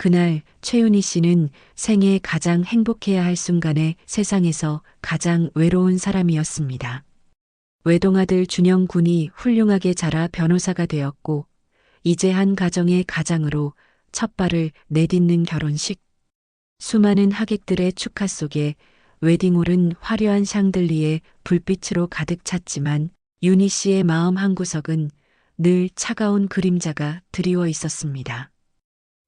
그날 최윤희 씨는 생애 가장 행복해야 할 순간에 세상에서 가장 외로운 사람이었습니다. 외동아들 준영 군이 훌륭하게 자라 변호사가 되었고 이제 한 가정의 가장으로 첫 발을 내딛는 결혼식. 수많은 하객들의 축하 속에 웨딩홀은 화려한 샹들리에 불빛으로 가득 찼지만 윤희 씨의 마음 한구석은 늘 차가운 그림자가 드리워 있었습니다.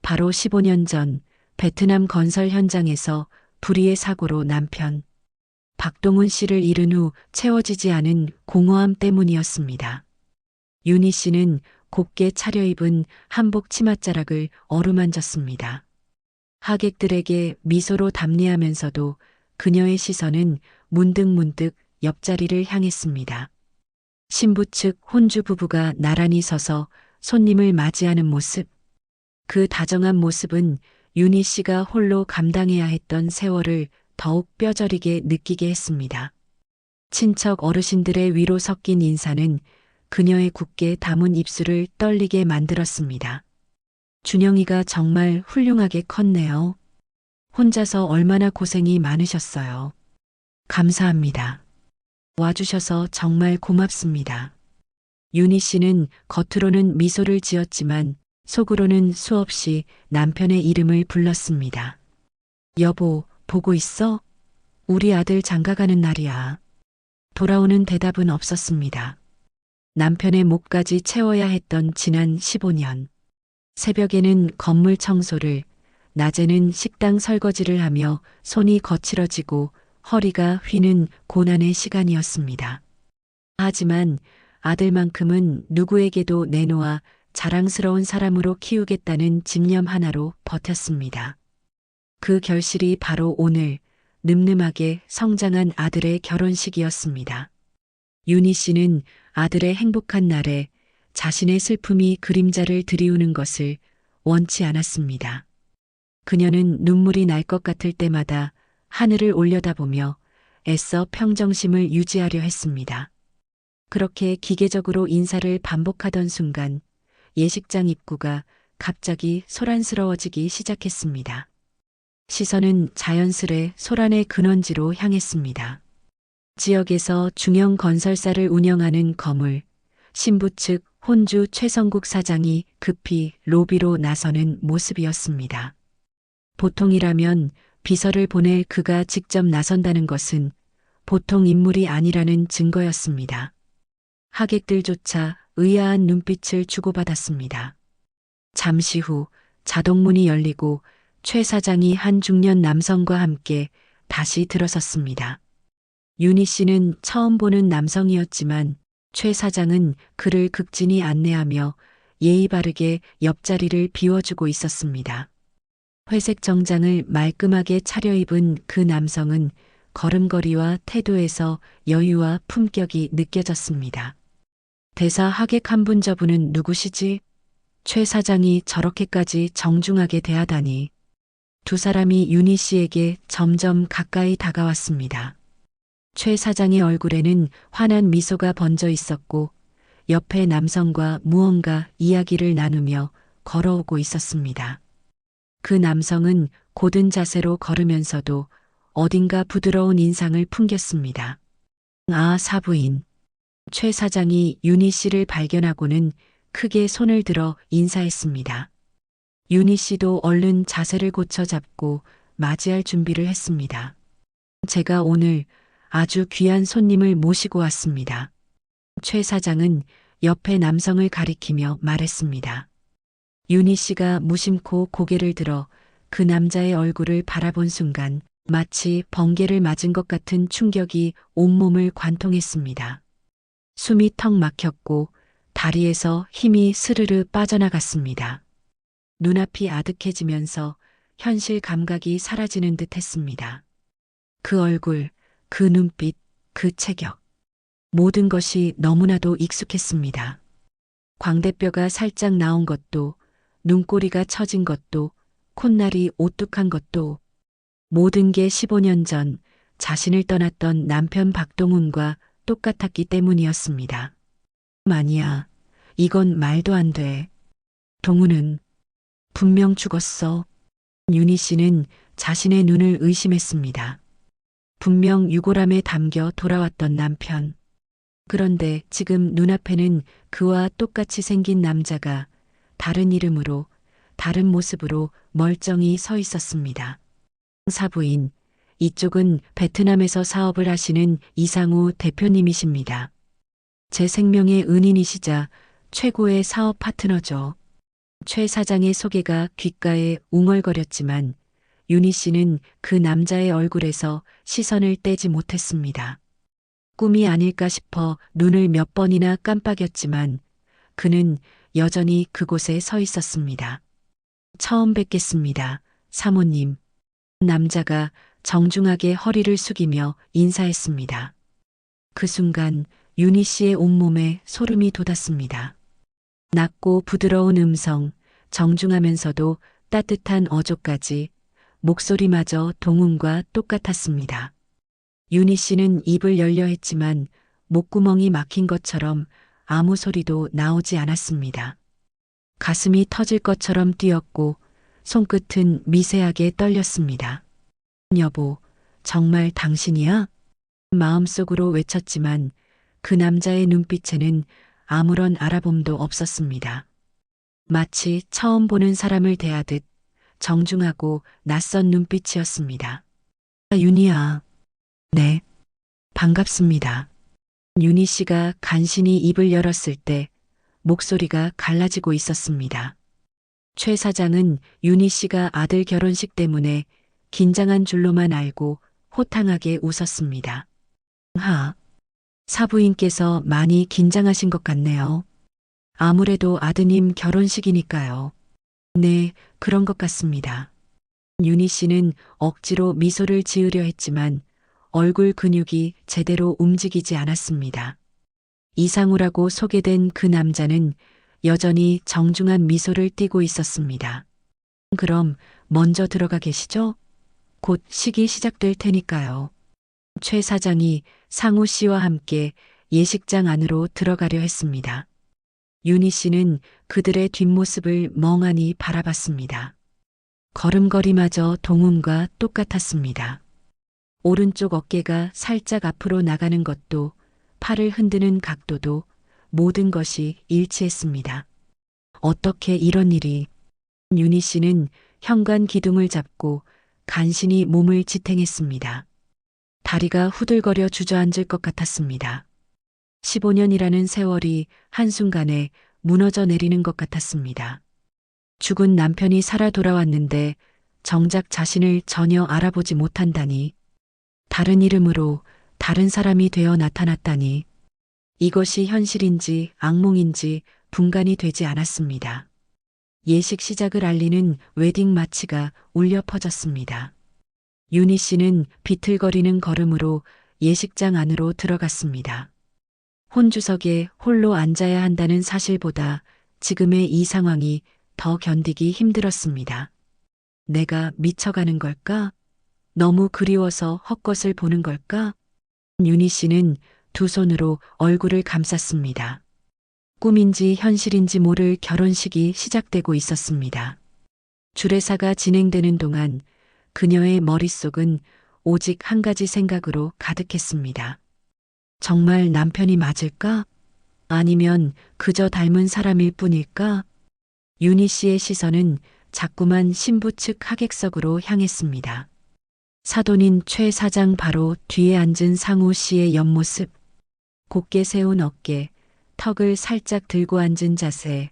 바로 15년 전 베트남 건설 현장에서 불의의 사고로 남편 박동훈 씨를 잃은 후 채워지지 않은 공허함 때문이었습니다. 윤희 씨는 곱게 차려입은 한복 치맛자락을 어루만졌습니다. 하객들에게 미소로 답례하면서도 그녀의 시선은 문득문득 옆자리를 향했습니다. 신부 측 혼주 부부가 나란히 서서 손님을 맞이하는 모습. 그 다정한 모습은 윤희 씨가 홀로 감당해야 했던 세월을 더욱 뼈저리게 느끼게 했습니다. 친척 어르신들의 위로 섞인 인사는 그녀의 굳게 담은 입술을 떨리게 만들었습니다. 준영이가 정말 훌륭하게 컸네요. 혼자서 얼마나 고생이 많으셨어요. 감사합니다. 와주셔서 정말 고맙습니다. 윤희 씨는 겉으로는 미소를 지었지만 속으로는 수없이 남편의 이름을 불렀습니다. 여보, 보고 있어? 우리 아들 장가가는 날이야. 돌아오는 대답은 없었습니다. 남편의 목까지 채워야 했던 지난 15년. 새벽에는 건물 청소를, 낮에는 식당 설거지를 하며 손이 거칠어지고 허리가 휘는 고난의 시간이었습니다. 하지만 아들만큼은 누구에게도 내놓아 자랑스러운 사람으로 키우겠다는 집념 하나로 버텼습니다. 그 결실이 바로 오늘 늠름하게 성장한 아들의 결혼식이었습니다. 윤희 씨는 아들의 행복한 날에 자신의 슬픔이 그림자를 드리우는 것을 원치 않았습니다. 그녀는 눈물이 날 것 같을 때마다 하늘을 올려다보며 애써 평정심을 유지하려 했습니다. 그렇게 기계적으로 인사를 반복하던 순간 예식장 입구가 갑자기 소란스러워지기 시작했습니다. 시선은 자연스레 소란의 근원지로 향했습니다. 지역에서 중형 건설사를 운영하는 건물, 신부 측 혼주 최성국 사장이 급히 로비로 나서는 모습이었습니다. 보통이라면 비서를 보낼 그가 직접 나선다는 것은 보통 인물이 아니라는 증거였습니다. 하객들조차 의아한 눈빛을 주고받았습니다. 잠시 후 자동문이 열리고 최 사장이 한 중년 남성과 함께 다시 들어섰습니다. 윤희 씨는 처음 보는 남성이었지만 최 사장은 그를 극진히 안내하며 예의 바르게 옆자리를 비워주고 있었습니다. 회색 정장을 말끔하게 차려입은 그 남성은 걸음걸이와 태도에서 여유와 품격이 느껴졌습니다. 대사 하객 한 분 저분은 누구시지? 최 사장이 저렇게까지 정중하게 대하다니. 두 사람이 윤희 씨에게 점점 가까이 다가왔습니다. 최 사장의 얼굴에는 환한 미소가 번져 있었고 옆에 남성과 무언가 이야기를 나누며 걸어오고 있었습니다. 그 남성은 고든 자세로 걸으면서도 어딘가 부드러운 인상을 풍겼습니다. 아, 사부인. 최 사장이 윤희 씨를 발견하고는 크게 손을 들어 인사했습니다. 윤희 씨도 얼른 자세를 고쳐 잡고 맞이할 준비를 했습니다. 제가 오늘 아주 귀한 손님을 모시고 왔습니다. 최 사장은 옆에 남성을 가리키며 말했습니다. 윤희 씨가 무심코 고개를 들어 그 남자의 얼굴을 바라본 순간 마치 번개를 맞은 것 같은 충격이 온몸을 관통했습니다. 숨이 턱 막혔고 다리에서 힘이 스르르 빠져나갔습니다. 눈앞이 아득해지면서 현실 감각이 사라지는 듯 했습니다. 그 얼굴, 그 눈빛, 그 체격. 모든 것이 너무나도 익숙했습니다. 광대뼈가 살짝 나온 것도, 눈꼬리가 처진 것도, 콧날이 오뚝한 것도, 모든 게 15년 전 자신을 떠났던 남편 박동훈과 똑같았기 때문이었습니다. 아니야. 이건 말도 안 돼. 동훈은 분명 죽었어. 윤희 씨는 자신의 눈을 의심했습니다. 분명 유골함에 담겨 돌아왔던 남편. 그런데 지금 눈앞에는 그와 똑같이 생긴 남자가 다른 이름으로, 다른 모습으로 멀쩡히 서 있었습니다. 사부인, 이쪽은 베트남에서 사업을 하시는 이상우 대표님이십니다. 제 생명의 은인이시자 최고의 사업 파트너죠. 최 사장의 소개가 귓가에 웅얼거렸지만 윤희 씨는 그 남자의 얼굴에서 시선을 떼지 못했습니다. 꿈이 아닐까 싶어 눈을 몇 번이나 깜빡였지만 그는 여전히 그곳에 서 있었습니다. 처음 뵙겠습니다, 사모님. 남자가 정중하게 허리를 숙이며 인사했습니다. 그 순간 윤희 씨의 온몸에 소름이 돋았습니다. 낮고 부드러운 음성, 정중하면서도 따뜻한 어조까지 목소리마저 동훈과 똑같았습니다. 윤희 씨는 입을 열려 했지만 목구멍이 막힌 것처럼 아무 소리도 나오지 않았습니다. 가슴이 터질 것처럼 뛰었고 손끝은 미세하게 떨렸습니다. 여보, 정말 당신이야? 마음속으로 외쳤지만 그 남자의 눈빛에는 아무런 알아봄도 없었습니다. 마치 처음 보는 사람을 대하듯 정중하고 낯선 눈빛이었습니다. 윤희야. 네. 반갑습니다. 윤희 씨가 간신히 입을 열었을 때 목소리가 갈라지고 있었습니다. 최 사장은 윤희 씨가 아들 결혼식 때문에 긴장한 줄로만 알고 호탕하게 웃었습니다. 사부인께서 많이 긴장하신 것 같네요. 아무래도 아드님 결혼식이니까요. 네, 그런 것 같습니다. 윤희 씨는 억지로 미소를 지으려 했지만 얼굴 근육이 제대로 움직이지 않았습니다. 이상우라고 소개된 그 남자는 여전히 정중한 미소를 띠고 있었습니다. 그럼 먼저 들어가 계시죠? 곧 식이 시작될 테니까요. 최 사장이 상우 씨와 함께 예식장 안으로 들어가려 했습니다. 윤희 씨는 그들의 뒷모습을 멍하니 바라봤습니다. 걸음걸이마저 동훈과 똑같았습니다. 오른쪽 어깨가 살짝 앞으로 나가는 것도, 팔을 흔드는 각도도 모든 것이 일치했습니다. 어떻게 이런 일이? 윤희 씨는 현관 기둥을 잡고 간신히 몸을 지탱했습니다. 다리가 후들거려 주저앉을 것 같았습니다. 15년이라는 세월이 한순간에 무너져 내리는 것 같았습니다. 죽은 남편이 살아 돌아왔는데 정작 자신을 전혀 알아보지 못한다니, 다른 이름으로 다른 사람이 되어 나타났다니, 이것이 현실인지 악몽인지 분간이 되지 않았습니다. 예식 시작을 알리는 웨딩 마치가 울려 퍼졌습니다. 윤희 씨는 비틀거리는 걸음으로 예식장 안으로 들어갔습니다. 혼주석에 홀로 앉아야 한다는 사실보다 지금의 이 상황이 더 견디기 힘들었습니다. 내가 미쳐가는 걸까? 너무 그리워서 헛것을 보는 걸까? 윤희 씨는 두 손으로 얼굴을 감쌌습니다. 꿈인지 현실인지 모를 결혼식이 시작되고 있었습니다. 주례사가 진행되는 동안 그녀의 머릿속은 오직 한 가지 생각으로 가득했습니다. 정말 남편이 맞을까? 아니면 그저 닮은 사람일 뿐일까? 윤희 씨의 시선은 자꾸만 신부 측 하객석으로 향했습니다. 사돈인 최 사장 바로 뒤에 앉은 상우 씨의 옆모습, 곧게 세운 어깨, 턱을 살짝 들고 앉은 자세,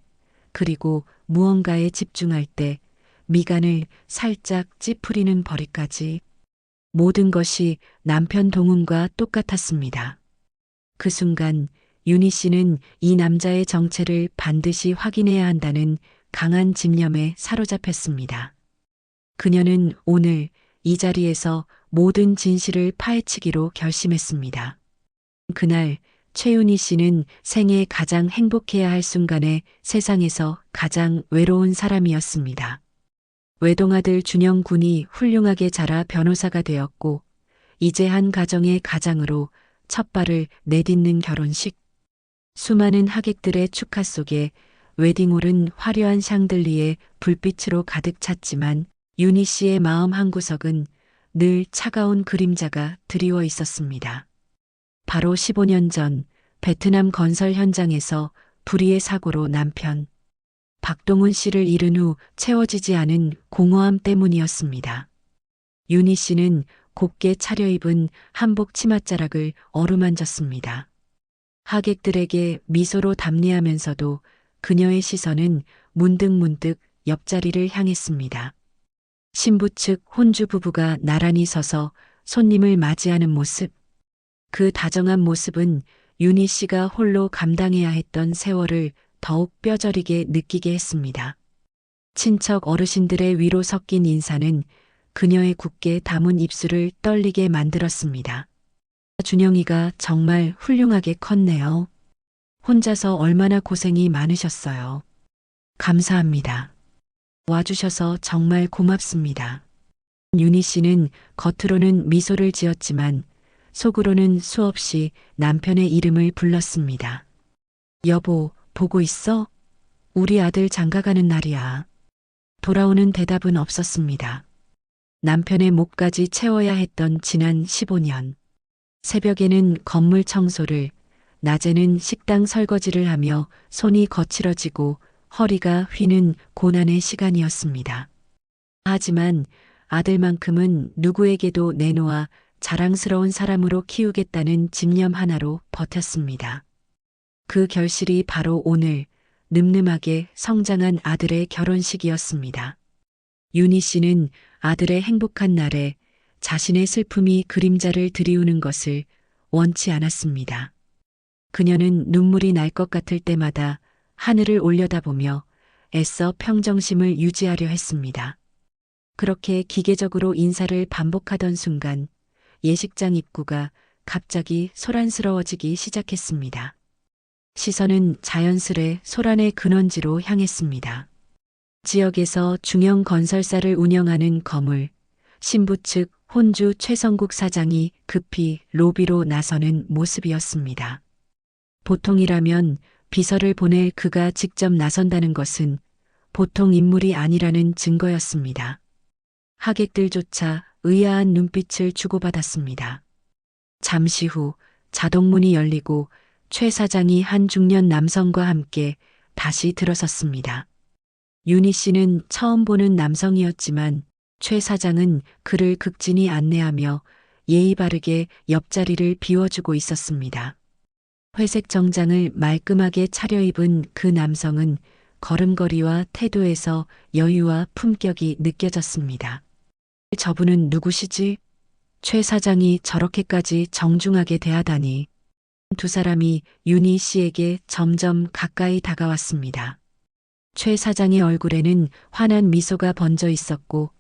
그리고 무언가에 집중할 때 미간을 살짝 찌푸리는 벌이까지, 모든 것이 남편 동훈과 똑같았습니다. 그 순간 윤희 씨는 이 남자의 정체를 반드시 확인해야 한다는 강한 집념에 사로잡혔습니다. 그녀는 오늘 이 자리에서 모든 진실을 파헤치기로 결심했습니다. 그날 최윤희 씨는 생애 가장 행복해야 할 순간에 세상에서 가장 외로운 사람이었습니다. 외동아들 준영 군이 훌륭하게 자라 변호사가 되었고 이제 한 가정의 가장으로 첫 발을 내딛는 결혼식. 수많은 하객들의 축하 속에 웨딩홀은 화려한 샹들리에 불빛으로 가득 찼지만 윤희 씨의 마음 한구석은 늘 차가운 그림자가 드리워 있었습니다. 바로 15년 전 베트남 건설 현장에서 불의의 사고로 남편 박동훈 씨를 잃은 후 채워지지 않은 공허함 때문이었습니다. 윤희 씨는 곱게 차려입은 한복 치맛자락을 어루만졌습니다. 하객들에게 미소로 답례하면서도 그녀의 시선은 문득문득 옆자리를 향했습니다. 신부 측 혼주 부부가 나란히 서서 손님을 맞이하는 모습. 그 다정한 모습은 윤희 씨가 홀로 감당해야 했던 세월을 더욱 뼈저리게 느끼게 했습니다. 친척 어르신들의 위로 섞인 인사는 그녀의 굳게 담은 입술을 떨리게 만들었습니다. 준영이가 정말 훌륭하게 컸네요. 혼자서 얼마나 고생이 많으셨어요. 감사합니다. 와주셔서 정말 고맙습니다. 윤희 씨는 겉으로는 미소를 지었지만 속으로는 수없이 남편의 이름을 불렀습니다. 여보, 보고 있어? 우리 아들 장가가는 날이야. 돌아오는 대답은 없었습니다. 남편의 목까지 채워야 했던 지난 15년. 새벽에는 건물 청소를, 낮에는 식당 설거지를 하며 손이 거칠어지고 허리가 휘는 고난의 시간이었습니다. 하지만 아들만큼은 누구에게도 내놓아 자랑스러운 사람으로 키우겠다는 집념 하나로 버텼습니다. 그 결실이 바로 오늘 늠름하게 성장한 아들의 결혼식이었습니다. 윤희 씨는 아들의 행복한 날에 자신의 슬픔이 그림자를 드리우는 것을 원치 않았습니다. 그녀는 눈물이 날 것 같을 때마다 하늘을 올려다보며 애써 평정심을 유지하려 했습니다. 그렇게 기계적으로 인사를 반복하던 순간 예식장 입구가 갑자기 소란스러워지기 시작했습니다. 시선은 자연스레 소란의 근원지로 향했습니다. 지역에서 중형 건설사를 운영하는 거물, 신부 측 혼주 최성국 사장이 급히 로비로 나서는 모습이었습니다. 보통이라면 비서를 보낼 그가 직접 나선다는 것은 보통 인물이 아니라는 증거였습니다. 하객들조차 의아한 눈빛을 주고받았습니다. 잠시 후 자동문이 열리고 최 사장이 한 중년 남성과 함께 다시 들어섰습니다. 윤희 씨는 처음 보는 남성이었지만 최 사장은 그를 극진히 안내하며 예의 바르게 옆자리를 비워주고 있었습니다. 회색 정장을 말끔하게 차려입은 그 남성은 걸음걸이와 태도에서 여유와 품격이 느껴졌습니다. 저분은 누구시지? 최 사장이 저렇게까지 정중하게 대하다니. 두 사람이 윤희 씨에게 점점 가까이 다가왔습니다. 최 사장의 얼굴에는 환한 미소가 번져 있었고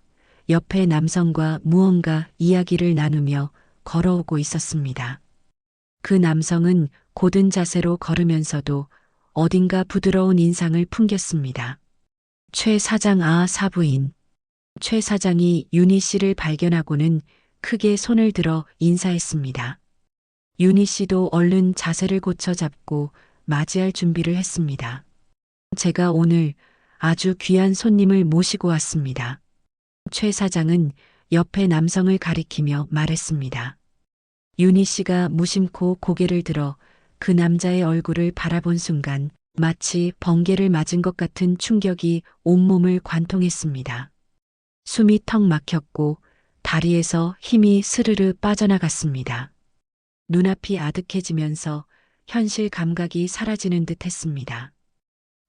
옆에 남성과 무언가 이야기를 나누며 걸어오고 있었습니다. 그 남성은 고든 자세로 걸으면서도 어딘가 부드러운 인상을 풍겼습니다. 최 사장 사부인. 최 사장이 윤희 씨를 발견하고는 크게 손을 들어 인사했습니다. 윤희 씨도 얼른 자세를 고쳐 잡고 맞이할 준비를 했습니다. 제가 오늘 아주 귀한 손님을 모시고 왔습니다. 최 사장은 옆에 남성을 가리키며 말했습니다. 윤희 씨가 무심코 고개를 들어 그 남자의 얼굴을 바라본 순간 마치 번개를 맞은 것 같은 충격이 온몸을 관통했습니다. 숨이 턱 막혔고 다리에서 힘이 스르르 빠져나갔습니다. 눈앞이 아득해지면서 현실 감각이 사라지는 듯 했습니다.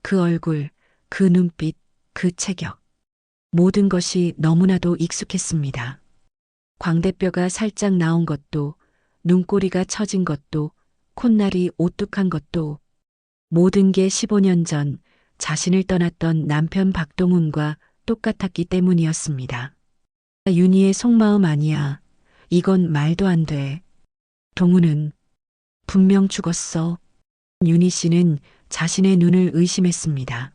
그 얼굴, 그 눈빛, 그 체격. 모든 것이 너무나도 익숙했습니다. 광대뼈가 살짝 나온 것도, 눈꼬리가 처진 것도, 콧날이 오뚝한 것도, 모든 게 15년 전 자신을 떠났던 남편 박동훈과 똑같았기 때문이었습니다. 윤희의 속마음 아니야. 이건 말도 안 돼. 동훈은 분명 죽었어. 윤희 씨는 자신의 눈을 의심했습니다.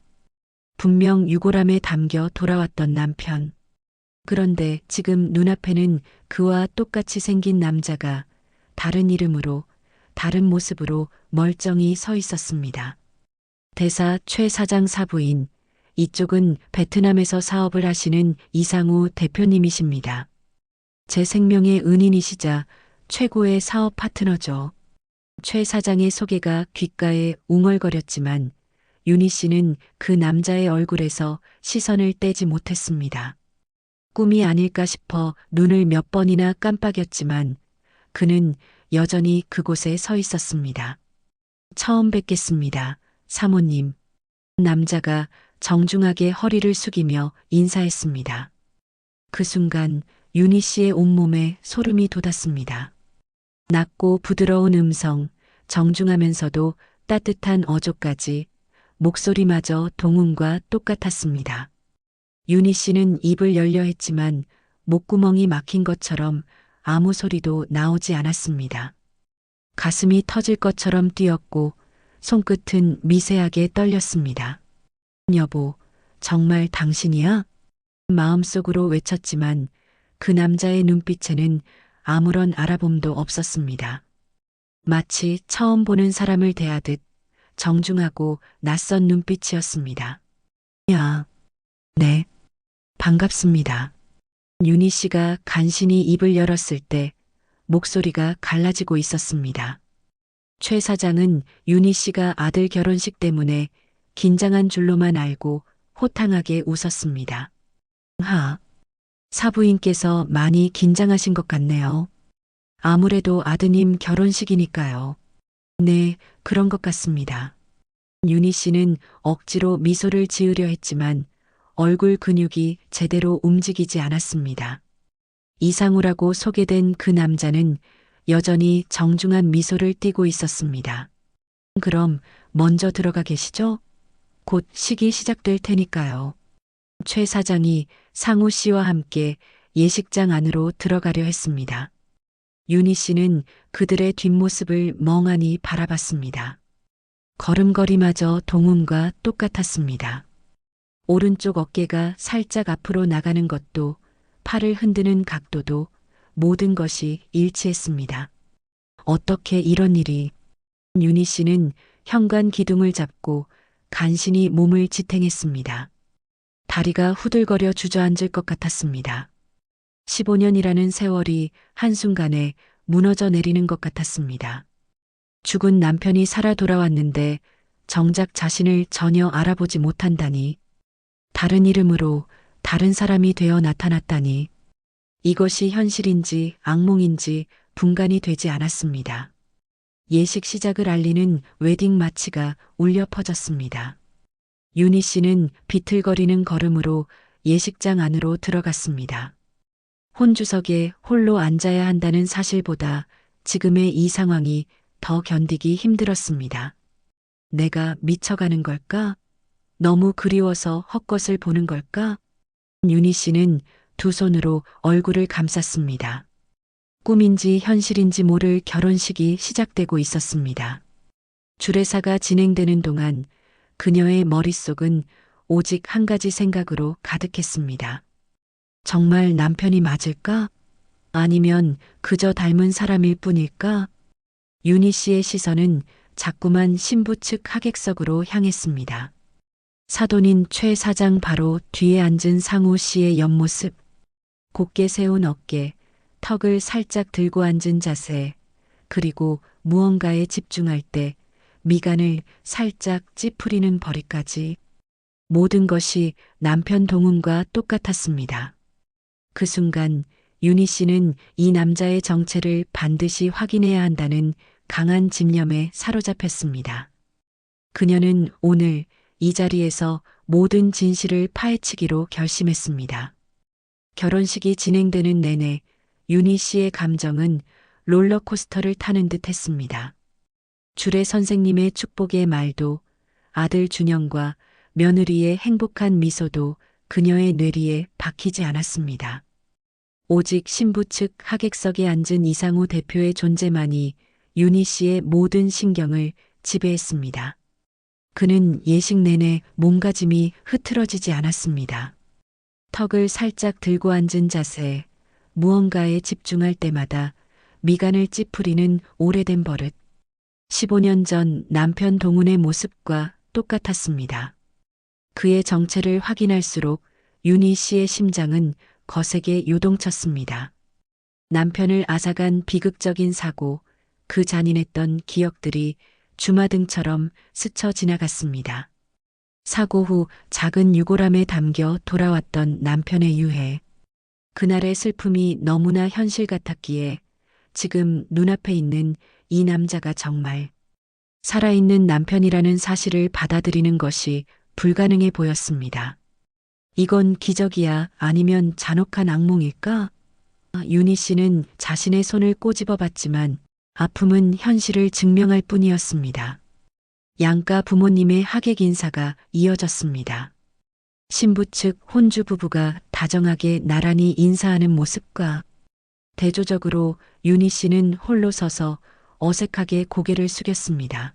분명 유골함에 담겨 돌아왔던 남편. 그런데 지금 눈앞에는 그와 똑같이 생긴 남자가 다른 이름으로, 다른 모습으로 멀쩡히 서 있었습니다. 대사 최 사장 사부인 이쪽은 베트남에서 사업을 하시는 이상우 대표님이십니다. 제 생명의 은인이시자 최고의 사업 파트너죠. 최 사장의 소개가 귓가에 웅얼거렸지만 윤희 씨는 그 남자의 얼굴에서 시선을 떼지 못했습니다. 꿈이 아닐까 싶어 눈을 몇 번이나 깜빡였지만 그는 여전히 그곳에 서 있었습니다. 처음 뵙겠습니다, 사모님. 남자가 정중하게 허리를 숙이며 인사했습니다. 그 순간 윤희 씨의 온몸에 소름이 돋았습니다. 낮고 부드러운 음성, 정중하면서도 따뜻한 어조까지 목소리마저 동훈과 똑같았습니다. 윤희 씨는 입을 열려 했지만 목구멍이 막힌 것처럼 아무 소리도 나오지 않았습니다. 가슴이 터질 것처럼 뛰었고 손끝은 미세하게 떨렸습니다. 여보, 정말 당신이야? 마음속으로 외쳤지만 그 남자의 눈빛에는 아무런 알아봄도 없었습니다. 마치 처음 보는 사람을 대하듯 정중하고 낯선 눈빛이었습니다. 야, 네, 반갑습니다. 윤희 씨가 간신히 입을 열었을 때 목소리가 갈라지고 있었습니다. 최 사장은 윤희 씨가 아들 결혼식 때문에 긴장한 줄로만 알고 호탕하게 웃었습니다. 사부인께서 많이 긴장하신 것 같네요. 아무래도 아드님 결혼식이니까요. 네, 그런 것 같습니다. 윤희 씨는 억지로 미소를 지으려 했지만 얼굴 근육이 제대로 움직이지 않았습니다. 이상우라고 소개된 그 남자는 여전히 정중한 미소를 띠고 있었습니다. 그럼 먼저 들어가 계시죠? 곧 식이 시작될 테니까요. 최 사장이 상우 씨와 함께 예식장 안으로 들어가려 했습니다. 윤희 씨는 그들의 뒷모습을 멍하니 바라봤습니다. 걸음걸이마저 동훈과 똑같았습니다. 오른쪽 어깨가 살짝 앞으로 나가는 것도 팔을 흔드는 각도도 모든 것이 일치했습니다. 어떻게 이런 일이? 윤희 씨는 현관 기둥을 잡고 간신히 몸을 지탱했습니다. 다리가 후들거려 주저앉을 것 같았습니다. 15년이라는 세월이 한순간에 무너져 내리는 것 같았습니다. 죽은 남편이 살아 돌아왔는데 정작 자신을 전혀 알아보지 못한다니, 다른 이름으로 다른 사람이 되어 나타났다니, 이것이 현실인지 악몽인지 분간이 되지 않았습니다. 예식 시작을 알리는 웨딩 마치가 울려 퍼졌습니다. 윤희 씨는 비틀거리는 걸음으로 예식장 안으로 들어갔습니다. 혼주석에 홀로 앉아야 한다는 사실보다 지금의 이 상황이 더 견디기 힘들었습니다. 내가 미쳐가는 걸까? 너무 그리워서 헛것을 보는 걸까? 윤희 씨는 두 손으로 얼굴을 감쌌습니다. 꿈인지 현실인지 모를 결혼식이 시작되고 있었습니다. 주례사가 진행되는 동안 그녀의 머릿속은 오직 한 가지 생각으로 가득했습니다. 정말 남편이 맞을까? 아니면 그저 닮은 사람일 뿐일까? 윤희 씨의 시선은 자꾸만 신부 측 하객석으로 향했습니다. 사돈인 최 사장 바로 뒤에 앉은 상우 씨의 옆모습, 곧게 세운 어깨, 턱을 살짝 들고 앉은 자세, 그리고 무언가에 집중할 때 미간을 살짝 찌푸리는 벌이까지, 모든 것이 남편 동훈과 똑같았습니다. 그 순간 윤희 씨는 이 남자의 정체를 반드시 확인해야 한다는 강한 집념에 사로잡혔습니다. 그녀는 오늘 이 자리에서 모든 진실을 파헤치기로 결심했습니다. 결혼식이 진행되는 내내 윤희 씨의 감정은 롤러코스터를 타는 듯 했습니다. 주례 선생님의 축복의 말도, 아들 준영과 며느리의 행복한 미소도 그녀의 뇌리에 박히지 않았습니다. 오직 신부 측 하객석에 앉은 이상우 대표의 존재만이 윤희 씨의 모든 신경을 지배했습니다. 그는 예식 내내 몸가짐이 흐트러지지 않았습니다. 턱을 살짝 들고 앉은 자세, 무언가에 집중할 때마다 미간을 찌푸리는 오래된 버릇. 15년 전 남편 동훈의 모습과 똑같았습니다. 그의 정체를 확인할수록 윤희 씨의 심장은 거세게 요동쳤습니다. 남편을 앗아간 비극적인 사고, 그 잔인했던 기억들이 주마등처럼 스쳐 지나갔습니다. 사고 후 작은 유골함에 담겨 돌아왔던 남편의 유해. 그날의 슬픔이 너무나 현실 같았기에 지금 눈앞에 있는 이 남자가 정말 살아있는 남편이라는 사실을 받아들이는 것이 불가능해 보였습니다. 이건 기적이야 아니면 잔혹한 악몽일까? 윤희 씨는 자신의 손을 꼬집어 봤지만 아픔은 현실을 증명할 뿐이었습니다. 양가 부모님의 하객 인사가 이어졌습니다. 신부 측 혼주 부부가 다정하게 나란히 인사하는 모습과 대조적으로 윤희 씨는 홀로 서서 어색하게 고개를 숙였습니다.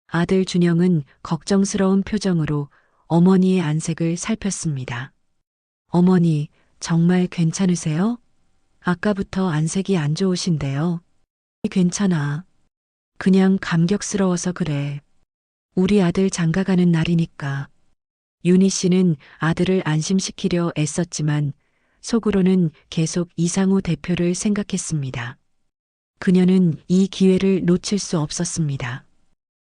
아들 준영은 걱정스러운 표정으로 어머니의 안색을 살폈습니다. 어머니, 정말 괜찮으세요? 아까부터 안색이 안 좋으신데요. 괜찮아. 그냥 감격스러워서 그래. 우리 아들 장가가는 날이니까. 윤희 씨는 아들을 안심시키려 애썼지만 속으로는 계속 이상우 대표를 생각했습니다. 그녀는 이 기회를 놓칠 수 없었습니다.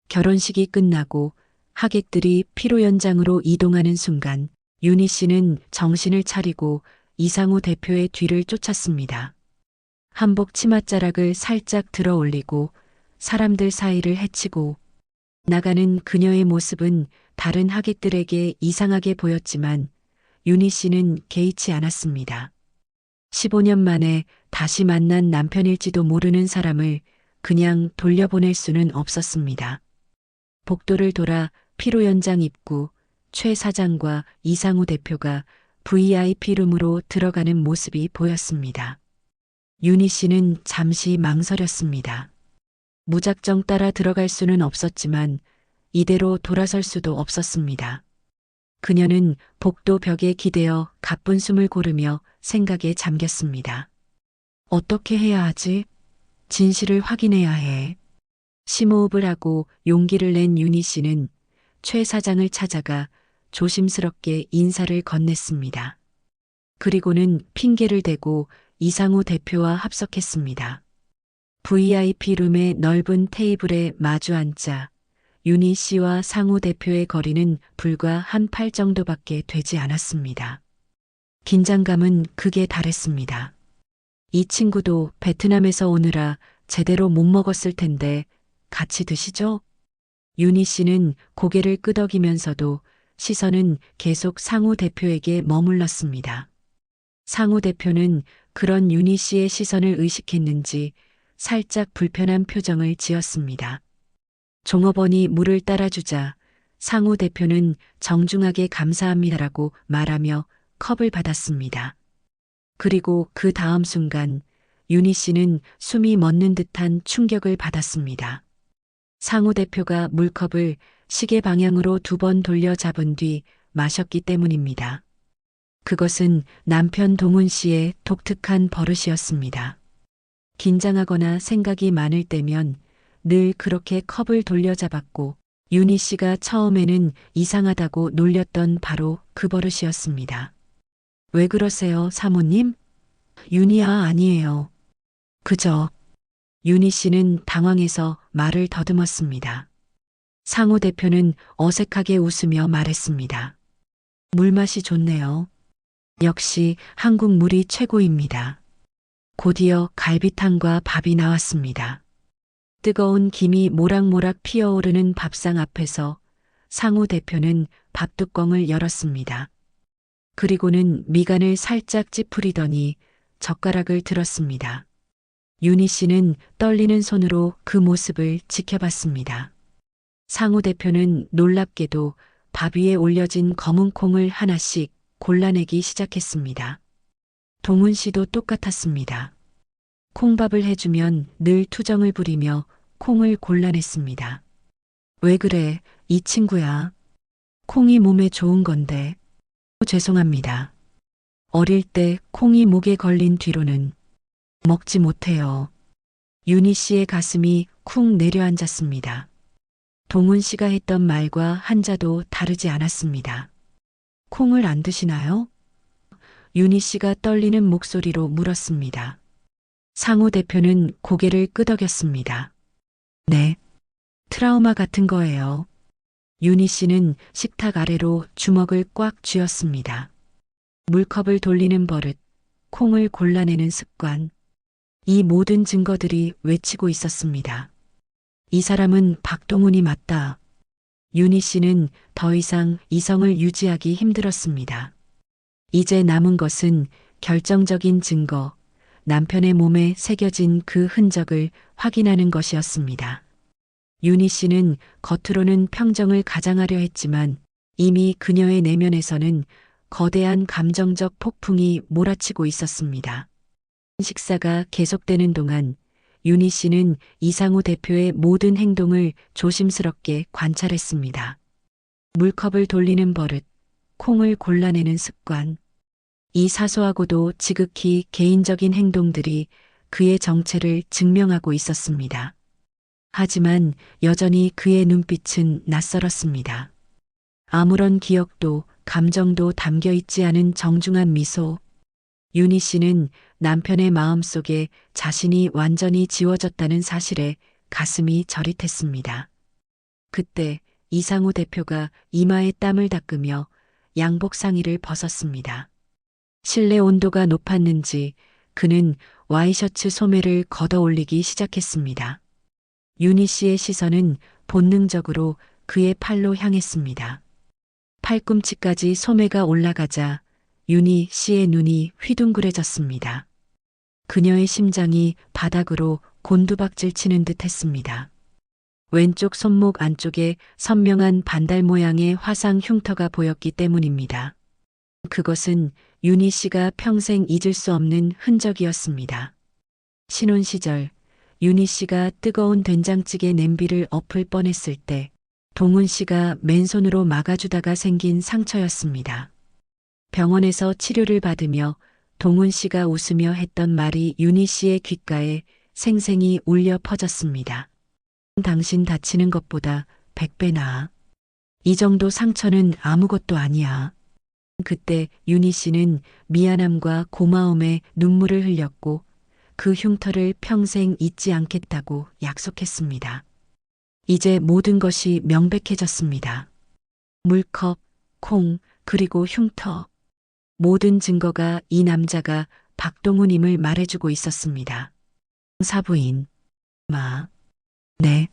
결혼식이 끝나고 하객들이 피로 연장으로 이동하는 순간 윤희 씨는 정신을 차리고 이상우 대표의 뒤를 쫓았습니다. 한복 치맛자락을 살짝 들어 올리고 사람들 사이를 헤치고 나가는 그녀의 모습은 다른 하객들에게 이상하게 보였지만 윤희 씨는 개의치 않았습니다. 15년 만에 다시 만난 남편일지도 모르는 사람을 그냥 돌려보낼 수는 없었습니다. 복도를 돌아 피로 연장 입구 최 사장과 이상우 대표가 VIP룸으로 들어가는 모습이 보였습니다. 윤희 씨는 잠시 망설였습니다. 무작정 따라 들어갈 수는 없었지만 이대로 돌아설 수도 없었습니다. 그녀는 복도 벽에 기대어 가쁜 숨을 고르며 생각에 잠겼습니다. 어떻게 해야 하지? 진실을 확인해야 해. 심호흡을 하고 용기를 낸 윤희 씨는 최 사장을 찾아가 조심스럽게 인사를 건넸습니다. 그리고는 핑계를 대고 이상우 대표와 합석했습니다. VIP룸의 넓은 테이블에 마주 앉자 윤희 씨와 상우 대표의 거리는 불과 한 팔 정도밖에 되지 않았습니다. 긴장감은 극에 달했습니다. 이 친구도 베트남에서 오느라 제대로 못 먹었을 텐데 같이 드시죠? 윤희 씨는 고개를 끄덕이면서도 시선은 계속 상우 대표에게 머물렀습니다. 상우 대표는 그런 윤희 씨의 시선을 의식했는지 살짝 불편한 표정을 지었습니다. 종업원이 물을 따라주자 상우 대표는 정중하게 감사합니다라고 말하며 컵을 받았습니다. 그리고 그 다음 순간 윤희 씨는 숨이 멎는 듯한 충격을 받았습니다. 상우 대표가 물컵을 시계 방향으로 2번 돌려 잡은 뒤 마셨기 때문입니다. 그것은 남편 동훈 씨의 독특한 버릇이었습니다. 긴장하거나 생각이 많을 때면 늘 그렇게 컵을 돌려잡았고 윤희 씨가 처음에는 이상하다고 놀렸던 바로 그 버릇이었습니다. 왜 그러세요, 사모님? 윤희야 아니에요. 그저 윤희 씨는 당황해서 말을 더듬었습니다. 상우 대표는 어색하게 웃으며 말했습니다. 물맛이 좋네요. 역시 한국 물이 최고입니다. 곧이어 갈비탕과 밥이 나왔습니다. 뜨거운 김이 모락모락 피어오르는 밥상 앞에서 상우 대표는 밥뚜껑을 열었습니다. 그리고는 미간을 살짝 찌푸리더니 젓가락을 들었습니다. 윤희 씨는 떨리는 손으로 그 모습을 지켜봤습니다. 상우 대표는 놀랍게도 밥 위에 올려진 검은 콩을 하나씩 골라내기 시작했습니다. 동훈 씨도 똑같았습니다. 콩밥을 해주면 늘 투정을 부리며 콩을 골라냈습니다. 왜 그래, 이 친구야. 콩이 몸에 좋은 건데. 죄송합니다. 어릴 때 콩이 목에 걸린 뒤로는 먹지 못해요. 윤희 씨의 가슴이 쿵 내려앉았습니다. 동훈 씨가 했던 말과 한자도 다르지 않았습니다. 콩을 안 드시나요? 윤희 씨가 떨리는 목소리로 물었습니다. 상우 대표는 고개를 끄덕였습니다. 네. 트라우마 같은 거예요. 윤희 씨는 식탁 아래로 주먹을 꽉 쥐었습니다. 물컵을 돌리는 버릇, 콩을 골라내는 습관. 이 모든 증거들이 외치고 있었습니다. 이 사람은 박동훈이 맞다. 윤희 씨는 더 이상 이성을 유지하기 힘들었습니다. 이제 남은 것은 결정적인 증거, 남편의 몸에 새겨진 그 흔적을 확인하는 것이었습니다. 윤희 씨는 겉으로는 평정을 가장하려 했지만 이미 그녀의 내면에서는 거대한 감정적 폭풍이 몰아치고 있었습니다. 식사가 계속되는 동안 윤희 씨는 이상우 대표의 모든 행동을 조심스럽게 관찰했습니다. 물컵을 돌리는 버릇, 콩을 골라내는 습관. 이 사소하고도 지극히 개인적인 행동들이 그의 정체를 증명하고 있었습니다. 하지만 여전히 그의 눈빛은 낯설었습니다. 아무런 기억도 감정도 담겨 있지 않은 정중한 미소. 윤희 씨는 남편의 마음속에 자신이 완전히 지워졌다는 사실에 가슴이 저릿했습니다. 그때 이상우 대표가 이마에 땀을 닦으며 양복 상의를 벗었습니다. 실내 온도가 높았는지 그는 와이셔츠 소매를 걷어 올리기 시작했습니다. 윤희 씨의 시선은 본능적으로 그의 팔로 향했습니다. 팔꿈치까지 소매가 올라가자 윤희 씨의 눈이 휘둥그레졌습니다. 그녀의 심장이 바닥으로 곤두박질 치는 듯 했습니다. 왼쪽 손목 안쪽에 선명한 반달 모양의 화상 흉터가 보였기 때문입니다. 그것은 윤희 씨가 평생 잊을 수 없는 흔적이었습니다. 신혼 시절 윤희 씨가 뜨거운 된장찌개 냄비를 엎을 뻔했을 때 동훈 씨가 맨손으로 막아주다가 생긴 상처였습니다. 병원에서 치료를 받으며 동훈 씨가 웃으며 했던 말이 윤희 씨의 귓가에 생생히 울려 퍼졌습니다. 당신 다치는 것보다 100배 나아. 이 정도 상처는 아무것도 아니야. 그때 윤희 씨는 미안함과 고마움에 눈물을 흘렸고 그 흉터를 평생 잊지 않겠다고 약속했습니다. 이제 모든 것이 명백해졌습니다. 물컵, 콩, 그리고 흉터. 모든 증거가 이 남자가 박동훈임을 말해주고 있었습니다. 사부인. 네.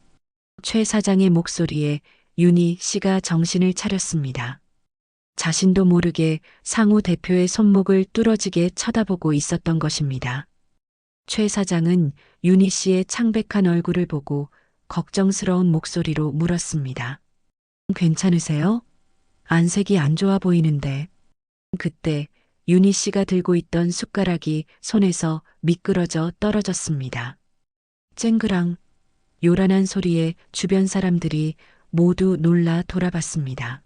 최 사장의 목소리에 윤희 씨가 정신을 차렸습니다. 자신도 모르게 상우 대표의 손목을 뚫어지게 쳐다보고 있었던 것입니다. 최 사장은 윤희 씨의 창백한 얼굴을 보고 걱정스러운 목소리로 물었습니다. 괜찮으세요? 안색이 안 좋아 보이는데. 그때 윤희 씨가 들고 있던 숟가락이 손에서 미끄러져 떨어졌습니다. 쨍그랑 요란한 소리에 주변 사람들이 모두 놀라 돌아봤습니다.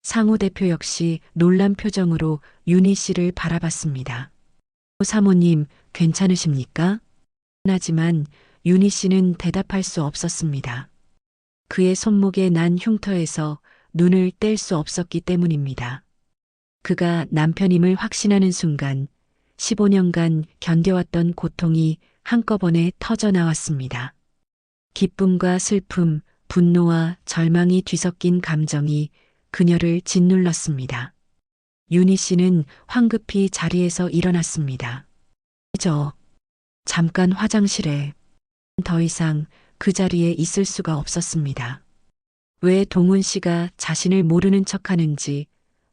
상우 대표 역시 놀란 표정으로 윤희 씨를 바라봤습니다. 사모님, 괜찮으십니까? 하지만 윤희 씨는 대답할 수 없었습니다. 그의 손목에 난 흉터에서 눈을 뗄 수 없었기 때문입니다. 그가 남편임을 확신하는 순간 15년간 견뎌왔던 고통이 한꺼번에 터져 나왔습니다. 기쁨과 슬픔, 분노와 절망이 뒤섞인 감정이 그녀를 짓눌렀습니다. 윤희 씨는 황급히 자리에서 일어났습니다. 잠깐 화장실에. 더 이상 그 자리에 있을 수가 없었습니다. 왜 동훈 씨가 자신을 모르는 척하는지,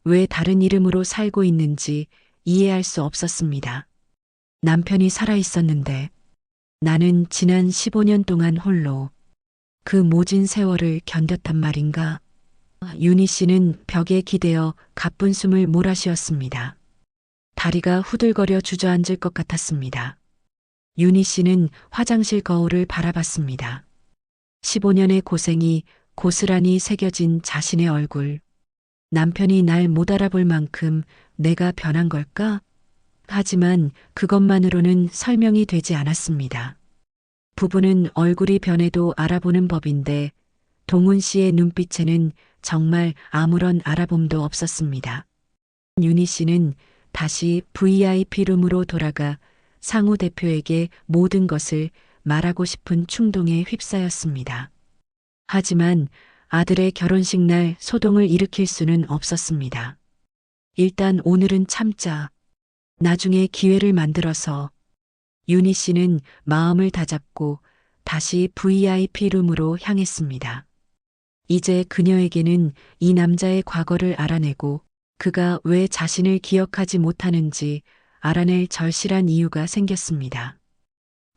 왜 다른 이름으로 살고 있는지 이해할 수 없었습니다. 남편이 살아 있었는데 나는 지난 15년 동안 홀로 그 모진 세월을 견뎠단 말인가? 윤희 씨는 벽에 기대어 가쁜 숨을 몰아쉬었습니다. 다리가 후들거려 주저앉을 것 같았습니다. 윤희 씨는 화장실 거울을 바라봤습니다. 15년의 고생이 고스란히 새겨진 자신의 얼굴. 남편이 날 못 알아볼 만큼 내가 변한 걸까? 하지만 그것만으로는 설명이 되지 않았습니다. 부부는 얼굴이 변해도 알아보는 법인데 동훈 씨의 눈빛에는 정말 아무런 알아봄도 없었습니다. 윤희 씨는 다시 VIP룸으로 돌아가 상우 대표에게 모든 것을 말하고 싶은 충동에 휩싸였습니다. 하지만 아들의 결혼식 날 소동을 일으킬 수는 없었습니다. 일단 오늘은 참자. 나중에 기회를 만들어서. 윤희 씨는 마음을 다잡고 다시 VIP룸으로 향했습니다. 이제 그녀에게는 이 남자의 과거를 알아내고 그가 왜 자신을 기억하지 못하는지 알아낼 절실한 이유가 생겼습니다.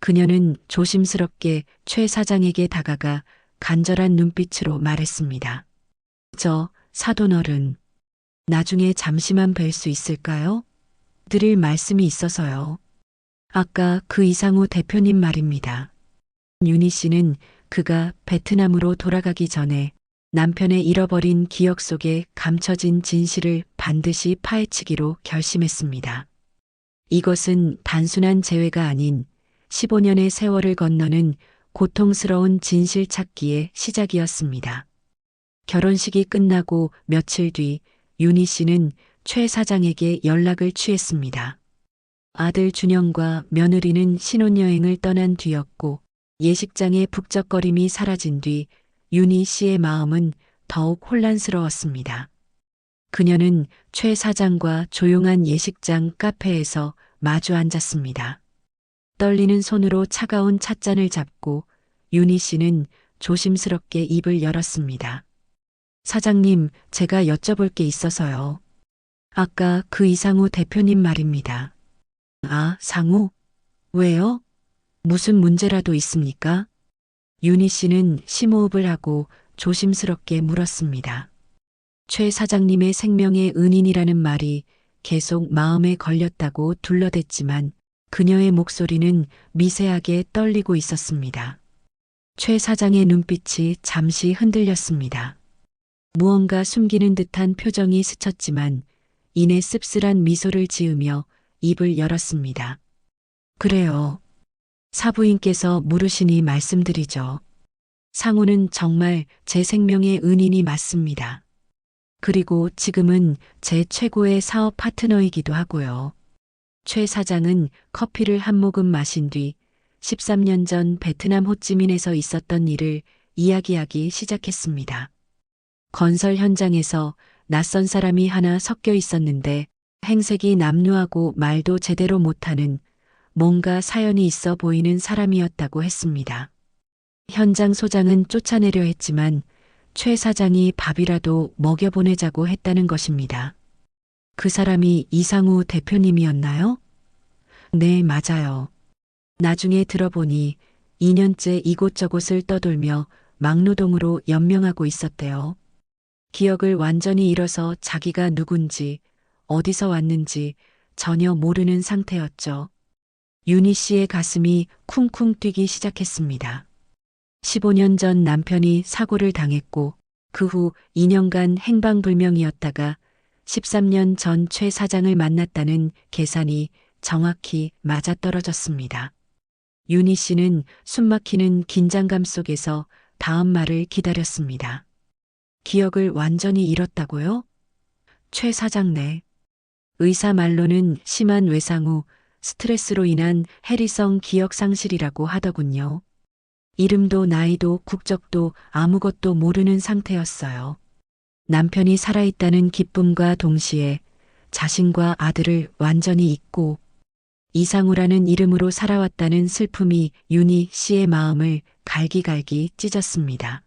그녀는 조심스럽게 최 사장에게 다가가 간절한 눈빛으로 말했습니다. 저 사돈어른, 나중에 잠시만 뵐 수 있을까요? 드릴 말씀이 있어서요. 아까 그 이상우 대표님 말입니다. 윤희 씨는 그가 베트남으로 돌아가기 전에 남편의 잃어버린 기억 속에 감춰진 진실을 반드시 파헤치기로 결심했습니다. 이것은 단순한 재회가 아닌 15년의 세월을 건너는 고통스러운 진실 찾기의 시작이었습니다. 결혼식이 끝나고 며칠 뒤 윤희 씨는 최 사장에게 연락을 취했습니다. 아들 준영과 며느리는 신혼여행을 떠난 뒤였고 예식장의 북적거림이 사라진 뒤 윤희 씨의 마음은 더욱 혼란스러웠습니다. 그녀는 최 사장과 조용한 예식장 카페에서 마주 앉았습니다. 떨리는 손으로 차가운 찻잔을 잡고 윤희 씨는 조심스럽게 입을 열었습니다. 사장님, 제가 여쭤볼 게 있어서요. 아까 그 이상우 대표님 말입니다. 아, 상우? 왜요? 무슨 문제라도 있습니까? 윤희 씨는 심호흡을 하고 조심스럽게 물었습니다. 최 사장님의 생명의 은인이라는 말이 계속 마음에 걸렸다고 둘러댔지만 그녀의 목소리는 미세하게 떨리고 있었습니다. 최 사장의 눈빛이 잠시 흔들렸습니다. 무언가 숨기는 듯한 표정이 스쳤지만 이내 씁쓸한 미소를 지으며 입을 열었습니다. 그래요. 사부인께서 물으시니 말씀드리죠. 상우는 정말 제 생명의 은인이 맞습니다. 그리고 지금은 제 최고의 사업 파트너이기도 하고요. 최 사장은 커피를 한 모금 마신 뒤 13년 전 베트남 호찌민에서 있었던 일을 이야기하기 시작했습니다. 건설 현장에서 낯선 사람이 하나 섞여 있었는데 행색이 남루하고 말도 제대로 못하는 뭔가 사연이 있어 보이는 사람이었다고 했습니다. 현장 소장은 쫓아내려 했지만 최 사장이 밥이라도 먹여보내자고 했다는 것입니다. 그 사람이 이상우 대표님이었나요? 네, 맞아요. 나중에 들어보니 2년째 이곳저곳을 떠돌며 막노동으로 연명하고 있었대요. 기억을 완전히 잃어서 자기가 누군지, 어디서 왔는지 전혀 모르는 상태였죠. 윤희 씨의 가슴이 쿵쿵 뛰기 시작했습니다. 15년 전 남편이 사고를 당했고 그 후 2년간 행방불명이었다가 13년 전 최 사장을 만났다는 계산이 정확히 맞아떨어졌습니다. 윤희 씨는 숨막히는 긴장감 속에서 다음 말을 기다렸습니다. 기억을 완전히 잃었다고요? 최 사장네. 의사 말로는 심한 외상 후 스트레스로 인한 해리성 기억 상실이라고 하더군요. 이름도 나이도 국적도 아무것도 모르는 상태였어요. 남편이 살아있다는 기쁨과 동시에 자신과 아들을 완전히 잊고 이상우라는 이름으로 살아왔다는 슬픔이 윤희 씨의 마음을 갈기갈기 찢었습니다.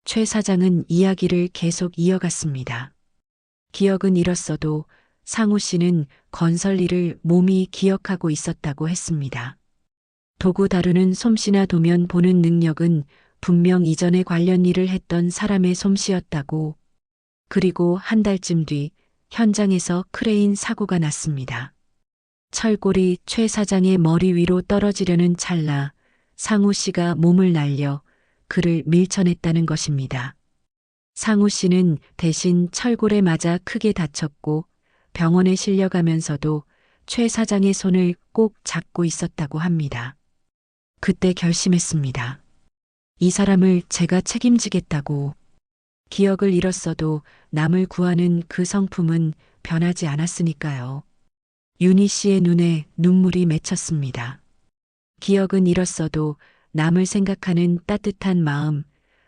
최 사장은 이야기를 계속 이어갔습니다. 기억은 잃었어도 상우 씨는 건설 일을 몸이 기억하고 있었다고 했습니다. 도구 다루는 솜씨나 도면 보는 능력은 분명 이전에 관련 일을 했던 사람의 솜씨였다고. 그리고 한 달쯤 뒤 현장에서 크레인 사고가 났습니다. 철골이 최 사장의 머리 위로 떨어지려는 찰나 상우 씨가 몸을 날려 그를 밀쳐냈다는 것입니다. 상우 씨는 대신 철골에 맞아 크게 다쳤고 병원에 실려가면서도 최 사장의 손을 꼭 잡고 있었다고 합니다. 그때 결심했습니다. 이 사람을 제가 책임지겠다고. 기억을 잃었어도 남을 구하는 그 성품은 변하지 않았으니까요. 윤희 씨의 눈에 눈물이 맺혔습니다. 기억은 잃었어도 남을 생각하는 따뜻한 마음,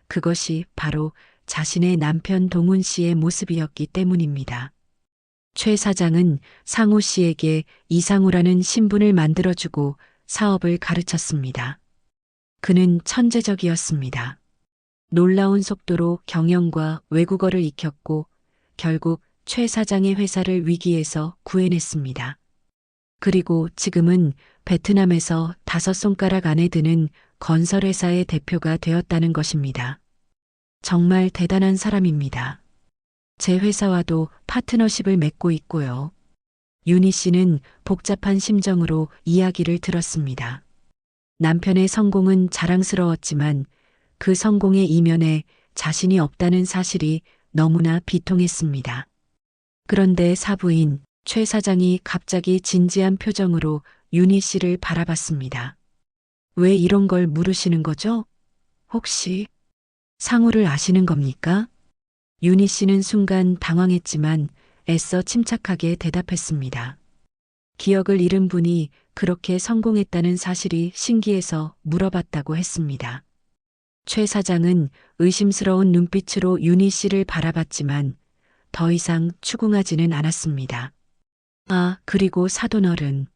그것이 바로 자신의 남편 동훈 씨의 모습이었기 때문입니다. 최 사장은 상우 씨에게 이상우라는 신분을 만들어주고 사업을 가르쳤습니다. 그는 천재적이었습니다. 놀라운 속도로 경영과 외국어를 익혔고 결국 최 사장의 회사를 위기에서 구해냈습니다. 그리고 지금은 베트남에서 5손가락 안에 드는 건설회사의 대표가 되었다는 것입니다. 정말 대단한 사람입니다. 제 회사와도 파트너십을 맺고 있고요. 윤희 씨는 복잡한 심정으로 이야기를 들었습니다. 남편의 성공은 자랑스러웠지만 그 성공의 이면에 자신이 없다는 사실이 너무나 비통했습니다. 그런데 사부인 최 사장이 갑자기 진지한 표정으로 윤희 씨를 바라봤습니다. 왜 이런 걸 물으시는 거죠? 혹시 상우를 아시는 겁니까? 윤희 씨는 순간 당황했지만 애써 침착하게 대답했습니다. 기억을 잃은 분이 그렇게 성공했다는 사실이 신기해서 물어봤다고 했습니다. 최 사장은 의심스러운 눈빛으로 윤희 씨를 바라봤지만 더 이상 추궁하지는 않았습니다. 아, 그리고 사돈어른.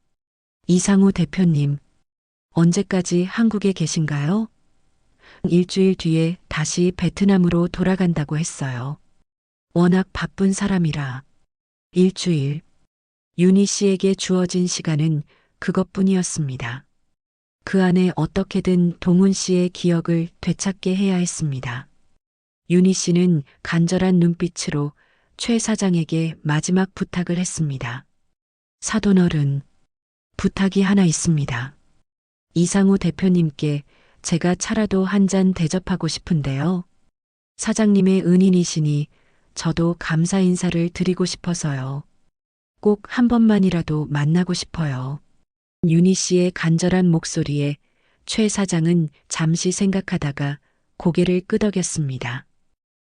이상우 대표님, 언제까지 한국에 계신가요? 일주일 뒤에 다시 베트남으로 돌아간다고 했어요. 워낙 바쁜 사람이라. 일주일. 윤희 씨에게 주어진 시간은 그것뿐이었습니다. 그 안에 어떻게든 동훈 씨의 기억을 되찾게 해야 했습니다. 윤희 씨는 간절한 눈빛으로 최 사장에게 마지막 부탁을 했습니다. 사돈어른, 부탁이 하나 있습니다. 이상우 대표님께 제가 차라도 한 잔 대접하고 싶은데요. 사장님의 은인이시니 저도 감사 인사를 드리고 싶어서요. 꼭 한 번만이라도 만나고 싶어요. 윤희 씨의 간절한 목소리에 최 사장은 잠시 생각하다가 고개를 끄덕였습니다.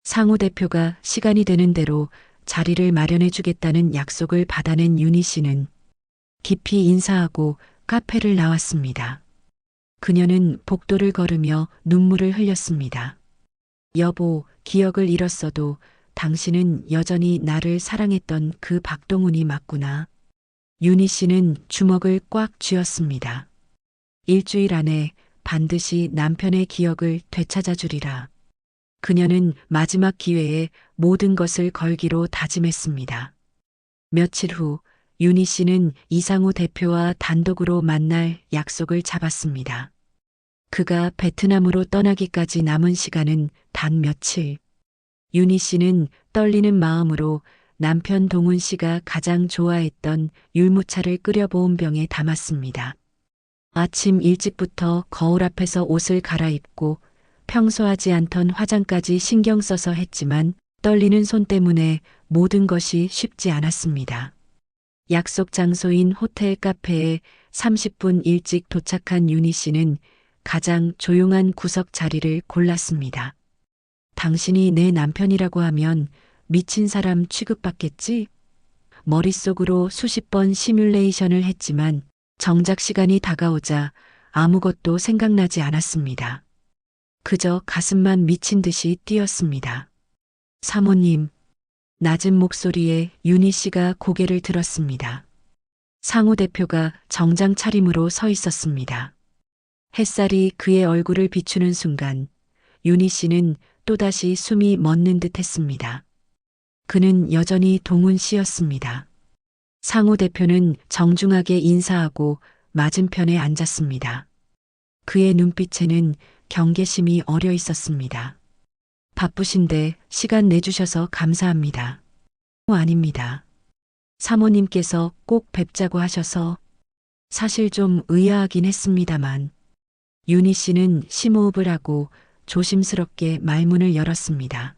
상우 대표가 시간이 되는 대로 자리를 마련해 주겠다는 약속을 받아낸 윤희 씨는 깊이 인사하고 카페를 나왔습니다. 그녀는 복도를 걸으며 눈물을 흘렸습니다. 여보, 기억을 잃었어도 당신은 여전히 나를 사랑했던 그 박동훈이 맞구나. 윤희 씨는 주먹을 꽉 쥐었습니다. 일주일 안에 반드시 남편의 기억을 되찾아 주리라. 그녀는 마지막 기회에 모든 것을 걸기로 다짐했습니다. 며칠 후 윤희 씨는 이상우 대표와 단독으로 만날 약속을 잡았습니다. 그가 베트남으로 떠나기까지 남은 시간은 단 며칠. 윤희 씨는 떨리는 마음으로 남편 동훈 씨가 가장 좋아했던 율무차를 끓여보은 병에 담았습니다. 아침 일찍부터 거울 앞에서 옷을 갈아입고 평소 하지 않던 화장까지 신경 써서 했지만 떨리는 손 때문에 모든 것이 쉽지 않았습니다. 약속 장소인 호텔 카페에 30분 일찍 도착한 윤희 씨는 가장 조용한 구석 자리를 골랐습니다. 당신이 내 남편이라고 하면 미친 사람 취급받겠지? 머릿속으로 수십 번 시뮬레이션을 했지만 정작 시간이 다가오자 아무것도 생각나지 않았습니다. 그저 가슴만 미친 듯이 뛰었습니다. 사모님, 낮은 목소리에 윤희 씨가 고개를 들었습니다. 상우 대표가 정장 차림으로 서 있었습니다. 햇살이 그의 얼굴을 비추는 순간 윤희 씨는 또다시 숨이 멎는 듯 했습니다. 그는 여전히 동훈 씨였습니다. 상우 대표는 정중하게 인사하고 맞은편에 앉았습니다. 그의 눈빛에는 경계심이 어려 있었습니다. 바쁘신데 시간 내주셔서 감사합니다. 아닙니다. 사모님께서 꼭 뵙자고 하셔서 사실 좀 의아하긴 했습니다만 윤희 씨는 심호흡을 하고 조심스럽게 말문을 열었습니다.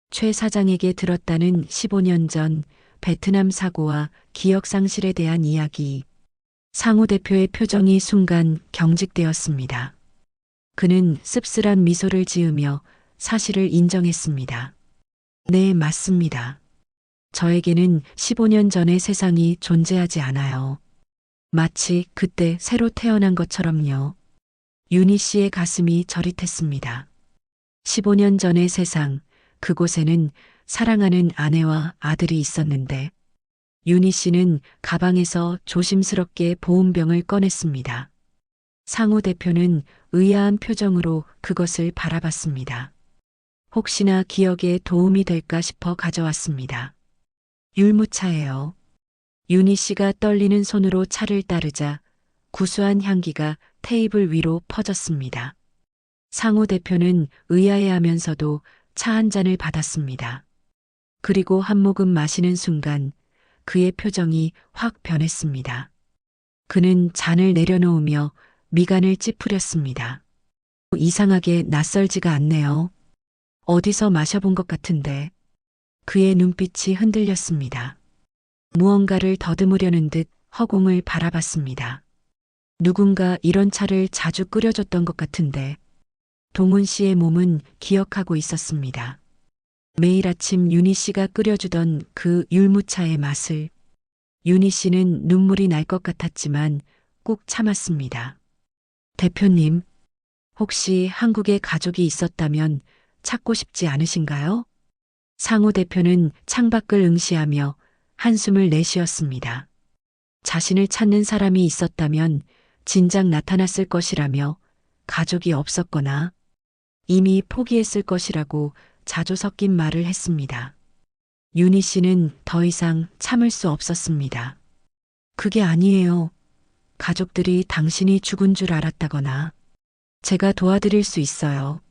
최 사장에게 들었다는 15년 전 베트남 사고와 기억 상실에 대한 이야기. 상우 대표의 표정이 순간 경직되었습니다. 그는 씁쓸한 미소를 지으며 사실을 인정했습니다. 네, 맞습니다. 저에게는 15년 전의 세상이 존재하지 않아요. 마치 그때 새로 태어난 것처럼요. 윤희 씨의 가슴이 저릿했습니다. 15년 전의 세상, 그곳에는 사랑하는 아내와 아들이 있었는데, 윤희 씨는 가방에서 조심스럽게 보온병을 꺼냈습니다. 상우 대표는 의아한 표정으로 그것을 바라봤습니다. 혹시나 기억에 도움이 될까 싶어 가져왔습니다. 율무차예요. 윤희 씨가 떨리는 손으로 차를 따르자 구수한 향기가 테이블 위로 퍼졌습니다. 상우 대표는 의아해하면서도 차 한 잔을 받았습니다. 그리고 한 모금 마시는 순간 그의 표정이 확 변했습니다. 그는 잔을 내려놓으며 미간을 찌푸렸습니다. 이상하게 낯설지가 않네요. 어디서 마셔본 것 같은데. 그의 눈빛이 흔들렸습니다. 무언가를 더듬으려는 듯 허공을 바라봤습니다. 누군가 이런 차를 자주 끓여줬던 것 같은데. 동훈 씨의 몸은 기억하고 있었습니다. 매일 아침 윤희 씨가 끓여주던 그 율무차의 맛을. 윤희 씨는 눈물이 날 것 같았지만 꾹 참았습니다. 대표님, 혹시 한국에 가족이 있었다면 찾고 싶지 않으신가요? 상우 대표는 창밖을 응시하며 한숨을 내쉬었습니다. 자신을 찾는 사람이 있었다면 진작 나타났을 것이라며 가족이 없었거나 이미 포기했을 것이라고 자주 섞인 말을 했습니다. 윤희 씨는 더 이상 참을 수 없었습니다. 그게 아니에요. 가족들이 당신이 죽은 줄 알았다거나 제가 도와드릴 수 있어요.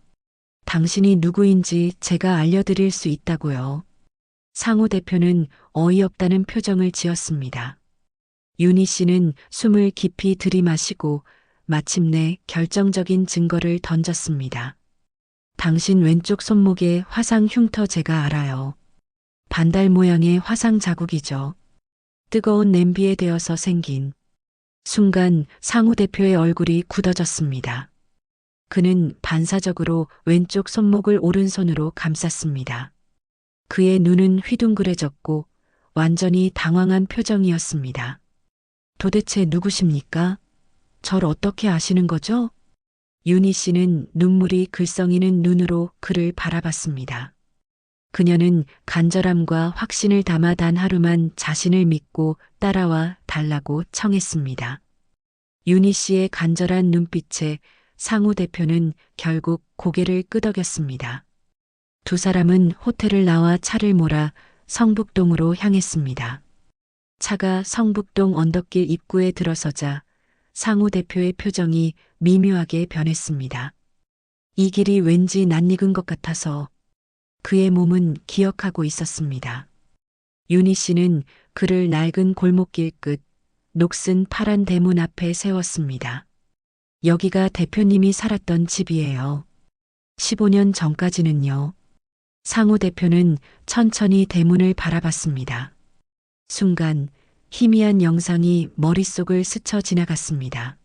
당신이 누구인지 제가 알려드릴 수 있다고요. 상우 대표는 어이없다는 표정을 지었습니다. 윤희 씨는 숨을 깊이 들이마시고 마침내 결정적인 증거를 던졌습니다. 당신 왼쪽 손목에 화상 흉터 제가 알아요. 반달 모양의 화상 자국이죠. 뜨거운 냄비에 데어서 생긴. 순간 상우 대표의 얼굴이 굳어졌습니다. 그는 반사적으로 왼쪽 손목을 오른손으로 감쌌습니다. 그의 눈은 휘둥그레졌고 완전히 당황한 표정이었습니다. 도대체 누구십니까? 절 어떻게 아시는 거죠? 윤희 씨는 눈물이 글썽이는 눈으로 그를 바라봤습니다. 그녀는 간절함과 확신을 담아 단 하루만 자신을 믿고 따라와 달라고 청했습니다. 윤희 씨의 간절한 눈빛에 상우 대표는 결국 고개를 끄덕였습니다. 두 사람은 호텔을 나와 차를 몰아 성북동으로 향했습니다. 차가 성북동 언덕길 입구에 들어서자 상우 대표의 표정이 미묘하게 변했습니다. 이 길이 왠지 낯익은 것 같아서 그의 몸은 기억하고 있었습니다. 윤희 씨는 그를 낡은 골목길 끝 녹슨 파란 대문 앞에 세웠습니다. 여기가 대표님이 살았던 집이에요. 15년 전까지는요. 상우 대표는 천천히 대문을 바라봤습니다. 순간 희미한 영상이 머릿속을 스쳐 지나갔습니다.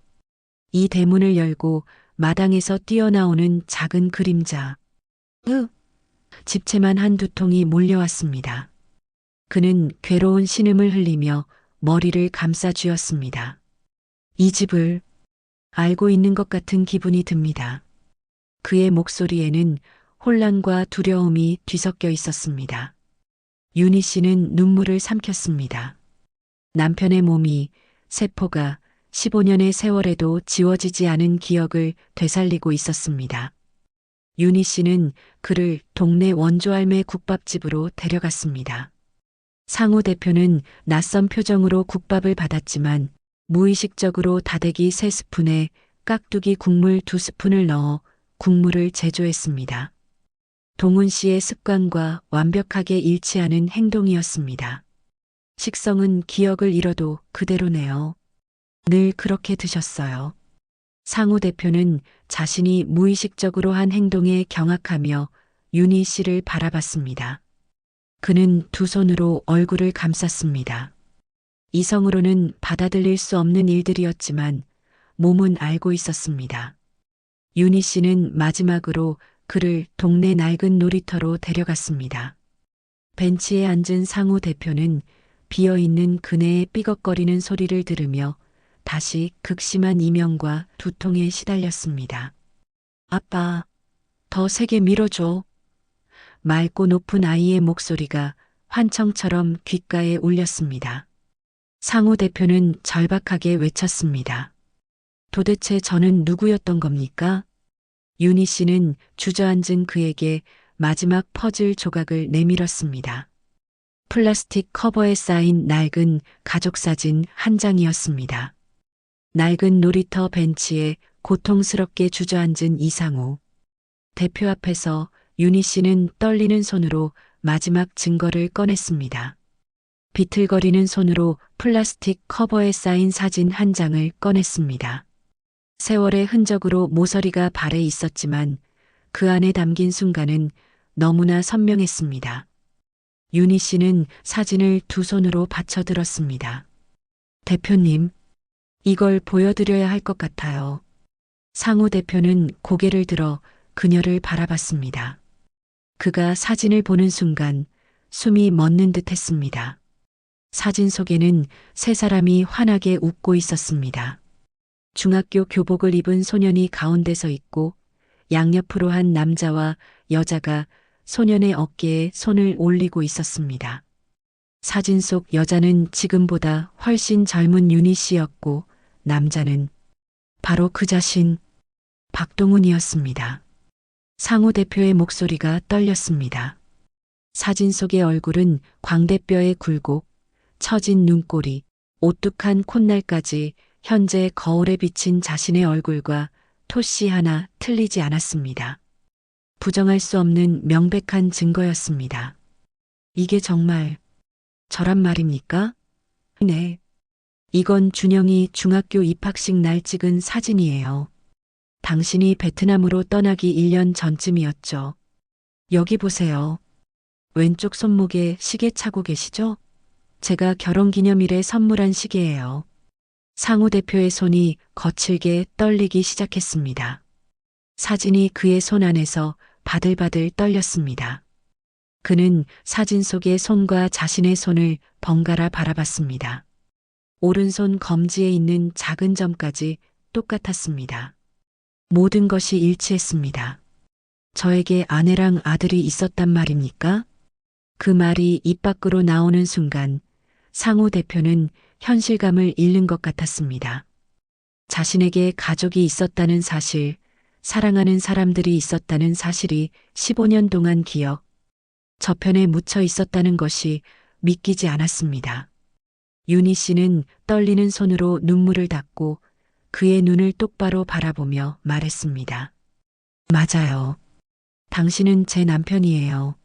이 대문을 열고 마당에서 뛰어나오는 작은 그림자. 집채만 한두 통이 몰려왔습니다. 그는 괴로운 신음을 흘리며 머리를 감싸 쥐었습니다. 이 집을 알고 있는 것 같은 기분이 듭니다. 그의 목소리에는 혼란과 두려움이 뒤섞여 있었습니다. 윤희 씨는 눈물을 삼켰습니다. 남편의 몸이, 세포가 15년의 세월에도 지워지지 않은 기억을 되살리고 있었습니다. 윤희 씨는 그를 동네 원조할매 국밥집으로 데려갔습니다. 상우 대표는 낯선 표정으로 국밥을 받았지만 무의식적으로 다대기 3스푼에 깍두기 국물 2스푼을 넣어 국물을 제조했습니다. 동훈 씨의 습관과 완벽하게 일치하는 행동이었습니다. 식성은 기억을 잃어도 그대로네요. 늘 그렇게 드셨어요. 상우 대표는 자신이 무의식적으로 한 행동에 경악하며 윤희 씨를 바라봤습니다. 그는 두 손으로 얼굴을 감쌌습니다. 이성으로는 받아들일 수 없는 일들이었지만 몸은 알고 있었습니다. 윤희 씨는 마지막으로 그를 동네 낡은 놀이터로 데려갔습니다. 벤치에 앉은 상우 대표는 비어있는 그네의 삐걱거리는 소리를 들으며 다시 극심한 이명과 두통에 시달렸습니다. 아빠, 더 세게 밀어줘. 맑고 높은 아이의 목소리가 환청처럼 귓가에 울렸습니다. 상우 대표는 절박하게 외쳤습니다. 도대체 저는 누구였던 겁니까? 윤희 씨는 주저앉은 그에게 마지막 퍼즐 조각을 내밀었습니다. 플라스틱 커버에 쌓인 낡은 가족사진 한 장이었습니다. 낡은 놀이터 벤치에 고통스럽게 주저앉은 이상우. 대표 앞에서 윤희 씨는 떨리는 손으로 마지막 증거를 꺼냈습니다. 비틀거리는 손으로 플라스틱 커버에 쌓인 사진 한 장을 꺼냈습니다. 세월의 흔적으로 모서리가 발해 있었지만 그 안에 담긴 순간은 너무나 선명했습니다. 윤희 씨는 사진을 두 손으로 받쳐들었습니다. 대표님, 이걸 보여드려야 할 것 같아요. 상우 대표는 고개를 들어 그녀를 바라봤습니다. 그가 사진을 보는 순간 숨이 멎는 듯 했습니다. 사진 속에는 세 사람이 환하게 웃고 있었습니다. 중학교 교복을 입은 소년이 가운데 서 있고 양옆으로 한 남자와 여자가 소년의 어깨에 손을 올리고 있었습니다. 사진 속 여자는 지금보다 훨씬 젊은 윤희 씨였고 남자는 바로 그 자신 박동훈이었습니다. 상우 대표의 목소리가 떨렸습니다. 사진 속의 얼굴은 광대뼈의 굴곡, 처진 눈꼬리, 오뚝한 콧날까지 현재 거울에 비친 자신의 얼굴과 토씨 하나 틀리지 않았습니다. 부정할 수 없는 명백한 증거였습니다. 이게 정말 저란 말입니까? 네. 이건 준영이 중학교 입학식 날 찍은 사진이에요. 당신이 베트남으로 떠나기 1년 전쯤이었죠. 여기 보세요. 왼쪽 손목에 시계 차고 계시죠? 제가 결혼기념일에 선물한 시계예요. 상우 대표의 손이 거칠게 떨리기 시작했습니다. 사진이 그의 손 안에서 바들바들 떨렸습니다. 그는 사진 속의 손과 자신의 손을 번갈아 바라봤습니다. 오른손 검지에 있는 작은 점까지 똑같았습니다. 모든 것이 일치했습니다. 저에게 아내랑 아들이 있었단 말입니까? 그 말이 입 밖으로 나오는 순간 상우 대표는 현실감을 잃는 것 같았습니다. 자신에게 가족이 있었다는 사실, 사랑하는 사람들이 있었다는 사실이 15년 동안 기억, 저편에 묻혀 있었다는 것이 믿기지 않았습니다. 윤희 씨는 떨리는 손으로 눈물을 닦고 그의 눈을 똑바로 바라보며 말했습니다. 맞아요. 당신은 제 남편이에요.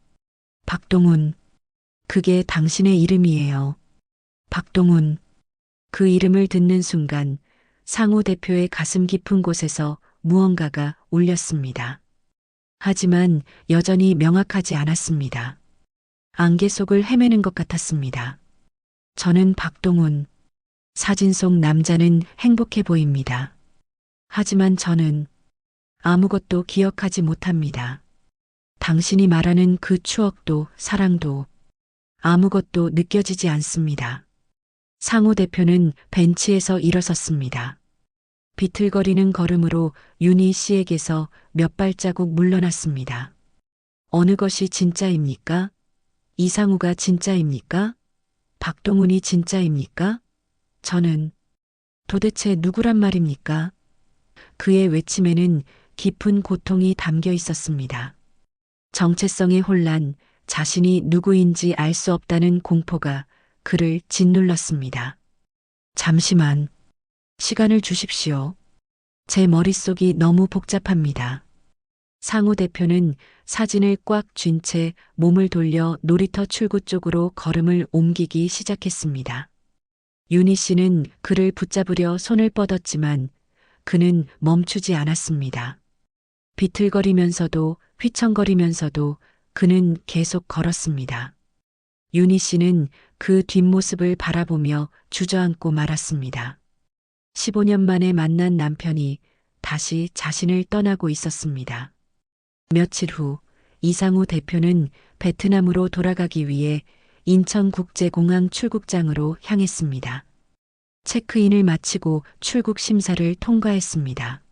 박동훈. 그게 당신의 이름이에요. 박동훈. 그 이름을 듣는 순간 상우 대표의 가슴 깊은 곳에서 무언가가 울렸습니다. 하지만 여전히 명확하지 않았습니다. 안개 속을 헤매는 것 같았습니다. 저는 박동훈. 사진 속 남자는 행복해 보입니다. 하지만 저는 아무것도 기억하지 못합니다. 당신이 말하는 그 추억도 사랑도 아무것도 느껴지지 않습니다. 상우 대표는 벤치에서 일어섰습니다. 비틀거리는 걸음으로 윤희 씨에게서 몇 발자국 물러났습니다. 어느 것이 진짜입니까? 이상우가 진짜입니까? 박동훈이 진짜입니까? 저는 도대체 누구란 말입니까? 그의 외침에는 깊은 고통이 담겨 있었습니다. 정체성의 혼란, 자신이 누구인지 알 수 없다는 공포가 그를 짓눌렀습니다. 잠시만, 시간을 주십시오. 제 머릿속이 너무 복잡합니다. 상우 대표는 사진을 꽉 쥔 채 몸을 돌려 놀이터 출구 쪽으로 걸음을 옮기기 시작했습니다. 윤희 씨는 그를 붙잡으려 손을 뻗었지만 그는 멈추지 않았습니다. 비틀거리면서도 휘청거리면서도 그는 계속 걸었습니다. 윤희 씨는 그 뒷모습을 바라보며 주저앉고 말았습니다. 15년 만에 만난 남편이 다시 자신을 떠나고 있었습니다. 며칠 후 이상우 대표는 베트남으로 돌아가기 위해 인천국제공항 출국장으로 향했습니다. 체크인을 마치고 출국 심사를 통과했습니다.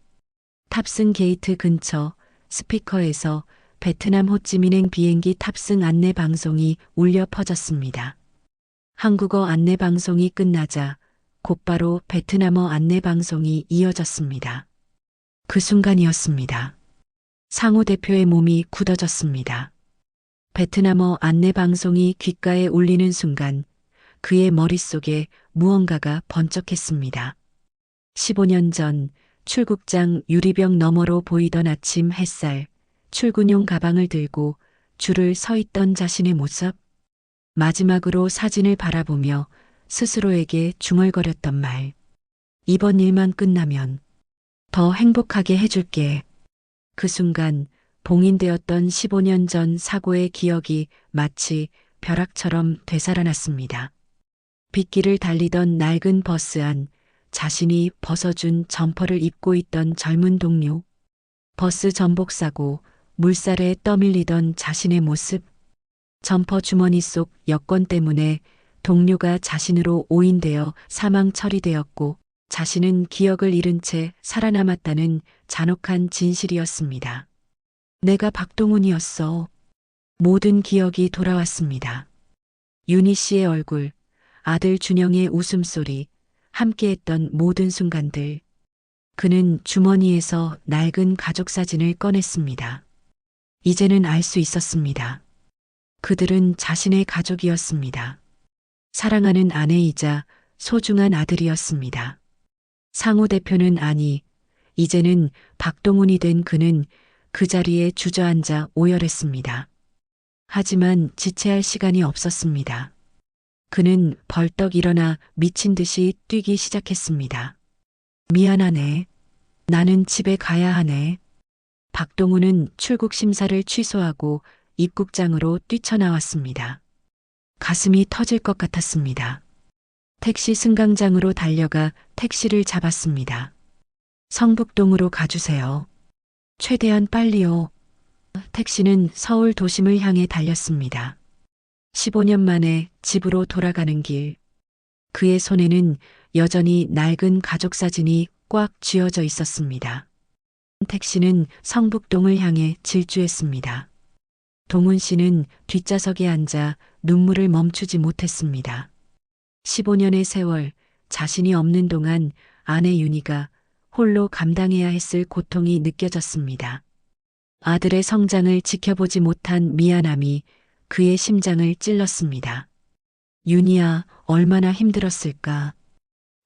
탑승 게이트 근처 스피커에서 베트남 호찌민행 비행기 탑승 안내 방송이 울려 퍼졌습니다. 한국어 안내 방송이 끝나자 곧바로 베트남어 안내 방송이 이어졌습니다. 그 순간이었습니다. 상우 대표의 몸이 굳어졌습니다. 베트남어 안내 방송이 귓가에 울리는 순간 그의 머릿속에 무언가가 번쩍했습니다. 15년 전 출국장 유리병 너머로 보이던 아침 햇살, 출근용 가방을 들고 줄을 서 있던 자신의 모습, 마지막으로 사진을 바라보며 스스로에게 중얼거렸던 말. 이번 일만 끝나면 더 행복하게 해줄게. 그 순간 봉인되었던 15년 전 사고의 기억이 마치 벼락처럼 되살아났습니다. 빗길을 달리던 낡은 버스 안 자신이 벗어준 점퍼를 입고 있던 젊은 동료, 버스 전복 사고 물살에 떠밀리던 자신의 모습, 점퍼 주머니 속 여권 때문에 동료가 자신으로 오인되어 사망 처리되었고 자신은 기억을 잃은 채 살아남았다는 잔혹한 진실이었습니다. 내가 박동훈이었어. 모든 기억이 돌아왔습니다. 윤희 씨의 얼굴, 아들 준영의 웃음소리, 함께했던 모든 순간들. 그는 주머니에서 낡은 가족 사진을 꺼냈습니다. 이제는 알 수 있었습니다. 그들은 자신의 가족이었습니다. 사랑하는 아내이자 소중한 아들이었습니다. 상우 대표는 아니, 이제는 박동훈이 된 그는 그 자리에 주저앉아 오열했습니다. 하지만 지체할 시간이 없었습니다. 그는 벌떡 일어나 미친 듯이 뛰기 시작했습니다. 미안하네. 나는 집에 가야 하네. 박동훈은 출국 심사를 취소하고 입국장으로 뛰쳐나왔습니다. 가슴이 터질 것 같았습니다. 택시 승강장으로 달려가 택시를 잡았습니다. 성북동으로 가주세요. 최대한 빨리요. 택시는 서울 도심을 향해 달렸습니다. 15년 만에 집으로 돌아가는 길. 그의 손에는 여전히 낡은 가족 사진이 꽉 쥐어져 있었습니다. 택시는 성북동을 향해 질주했습니다. 동훈 씨는 뒷좌석에 앉아 눈물을 멈추지 못했습니다. 15년의 세월, 자신이 없는 동안 아내 윤희가 홀로 감당해야 했을 고통이 느껴졌습니다. 아들의 성장을 지켜보지 못한 미안함이 그의 심장을 찔렀습니다. 윤희야, 얼마나 힘들었을까.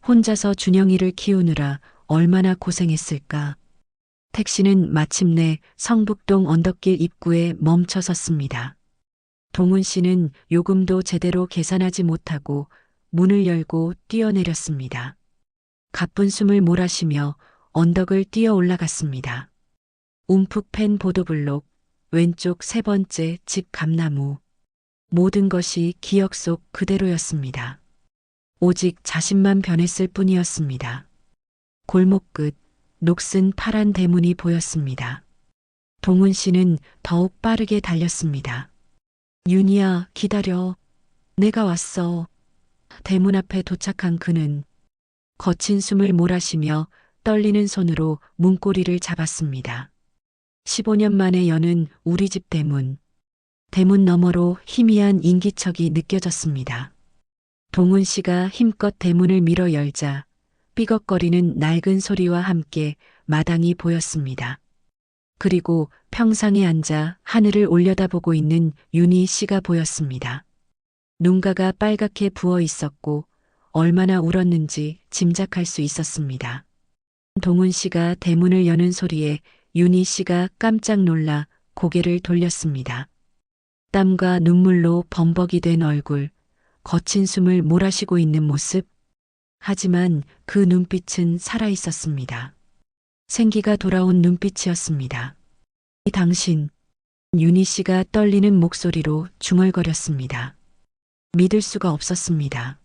혼자서 준영이를 키우느라 얼마나 고생했을까. 택시는 마침내 성북동 언덕길 입구에 멈춰 섰습니다. 동훈 씨는 요금도 제대로 계산하지 못하고 문을 열고 뛰어내렸습니다. 가쁜 숨을 몰아쉬며 언덕을 뛰어 올라갔습니다. 움푹 팬 보도블록, 왼쪽 세 번째 집 감나무. 모든 것이 기억 속 그대로였습니다. 오직 자신만 변했을 뿐이었습니다. 골목 끝, 녹슨 파란 대문이 보였습니다. 동훈 씨는 더욱 빠르게 달렸습니다. 윤희야, 기다려. 내가 왔어. 대문 앞에 도착한 그는 거친 숨을 몰아쉬며 떨리는 손으로 문고리를 잡았습니다. 15년 만에 여는 우리 집 대문. 대문 너머로 희미한 인기척이 느껴졌습니다. 동훈 씨가 힘껏 대문을 밀어 열자 삐걱거리는 낡은 소리와 함께 마당이 보였습니다. 그리고 평상에 앉아 하늘을 올려다보고 있는 윤희 씨가 보였습니다. 눈가가 빨갛게 부어 있었고 얼마나 울었는지 짐작할 수 있었습니다. 동훈 씨가 대문을 여는 소리에 윤희 씨가 깜짝 놀라 고개를 돌렸습니다. 땀과 눈물로 범벅이 된 얼굴, 거친 숨을 몰아쉬고 있는 모습. 하지만 그 눈빛은 살아 있었습니다. 생기가 돌아온 눈빛이었습니다. 당신, 윤희 씨가 떨리는 목소리로 중얼거렸습니다. 믿을 수가 없었습니다.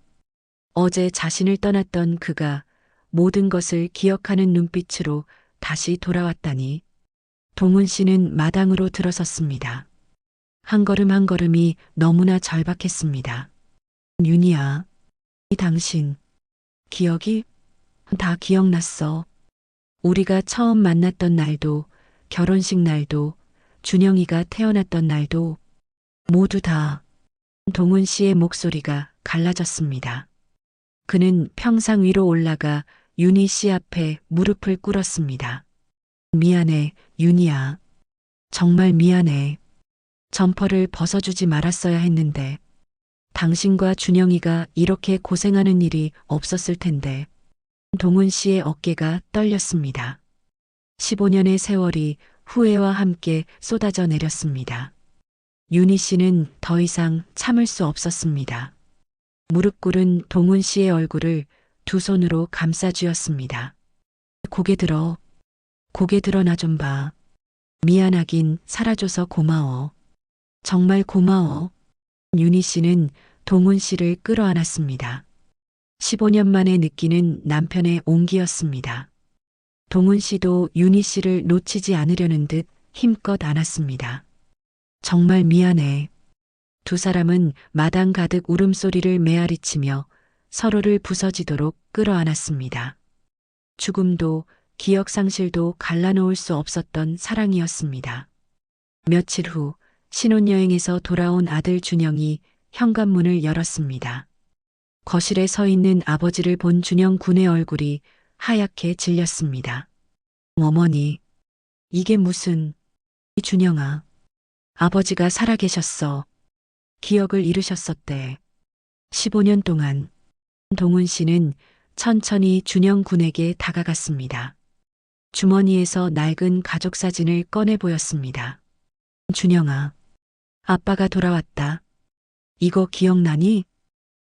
어제 자신을 떠났던 그가 모든 것을 기억하는 눈빛으로 다시 돌아왔다니. 동훈 씨는 마당으로 들어섰습니다. 한 걸음 한 걸음이 너무나 절박했습니다. 윤희야, 이 당신, 기억이 다 기억났어. 우리가 처음 만났던 날도, 결혼식 날도, 준영이가 태어났던 날도, 모두 다. 동훈 씨의 목소리가 갈라졌습니다. 그는 평상 위로 올라가 윤희 씨 앞에 무릎을 꿇었습니다. 미안해, 윤희야. 정말 미안해. 점퍼를 벗어주지 말았어야 했는데. 당신과 준영이가 이렇게 고생하는 일이 없었을 텐데. 동훈 씨의 어깨가 떨렸습니다. 15년의 세월이 후회와 함께 쏟아져 내렸습니다. 윤희 씨는 더 이상 참을 수 없었습니다. 무릎 꿇은 동훈 씨의 얼굴을 두 손으로 감싸쥐었습니다. 고개 들어 나 좀 봐. 미안하긴 살아줘서 고마워. 정말 고마워. 윤희 씨는 동훈 씨를 끌어안았습니다. 15년 만에 느끼는 남편의 온기였습니다. 동훈 씨도 윤희 씨를 놓치지 않으려는 듯 힘껏 안았습니다. 정말 미안해. 두 사람은 마당 가득 울음소리를 메아리치며 서로를 부서지도록 끌어안았습니다. 죽음도 기억 상실도 갈라놓을 수 없었던 사랑이었습니다. 며칠 후 신혼여행에서 돌아온 아들 준영이 현관문을 열었습니다. 거실에 서 있는 아버지를 본 준영 군의 얼굴이 하얗게 질렸습니다. 어머니, 이게 무슨... 준영아, 아버지가 살아계셨어. 기억을 잃으셨었대. 15년 동안. 동훈 씨는 천천히 준영 군에게 다가갔습니다. 주머니에서 낡은 가족 사진을 꺼내 보였습니다. 준영아, 아빠가 돌아왔다. 이거 기억나니?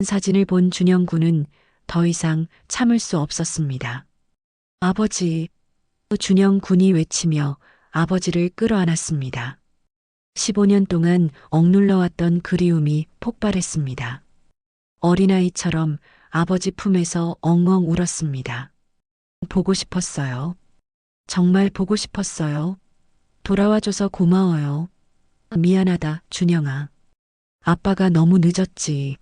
사진을 본 준영 군은 더 이상 참을 수 없었습니다. 아버지, 준영 군이 외치며 아버지를 끌어안았습니다. 15년 동안 억눌러왔던 그리움이 폭발했습니다. 어린아이처럼 아버지 품에서 엉엉 울었습니다. 보고 싶었어요. 정말 보고 싶었어요. 돌아와줘서 고마워요. 미안하다, 준영아. 아빠가 너무 늦었지.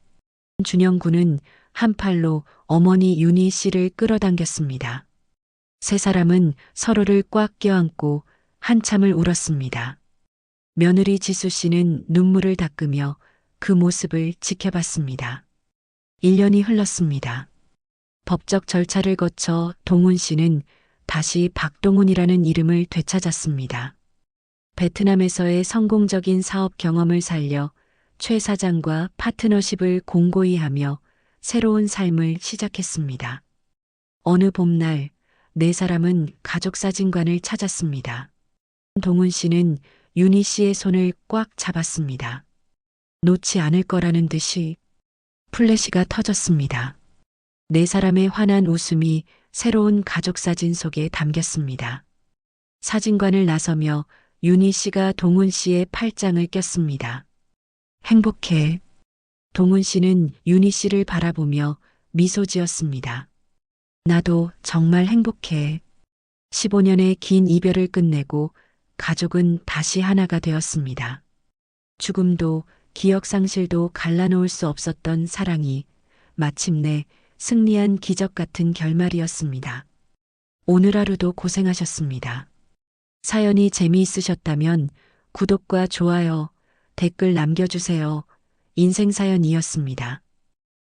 준영 군은 한 팔로 어머니 윤희 씨를 끌어당겼습니다. 세 사람은 서로를 꽉 껴안고 한참을 울었습니다. 며느리 지수 씨는 눈물을 닦으며 그 모습을 지켜봤습니다. 1년이 흘렀습니다. 법적 절차를 거쳐 동훈 씨는 다시 박동훈이라는 이름을 되찾았습니다. 베트남에서의 성공적인 사업 경험을 살려 최 사장과 파트너십을 공고히 하며 새로운 삶을 시작했습니다. 어느 봄날 네 사람은 가족사진관을 찾았습니다. 동훈 씨는 윤희 씨의 손을 꽉 잡았습니다. 놓지 않을 거라는 듯이 플래시가 터졌습니다. 네 사람의 환한 웃음이 새로운 가족사진 속에 담겼습니다. 사진관을 나서며 윤희 씨가 동훈 씨의 팔짱을 꼈습니다. 행복해. 동훈 씨는 윤희 씨를 바라보며 미소 지었습니다. 나도 정말 행복해. 15년의 긴 이별을 끝내고 가족은 다시 하나가 되었습니다. 죽음도 기억 상실도 갈라놓을 수 없었던 사랑이 마침내 승리한 기적 같은 결말이었습니다. 오늘 하루도 고생하셨습니다. 사연이 재미있으셨다면 구독과 좋아요, 댓글 남겨주세요. 인생사연이었습니다.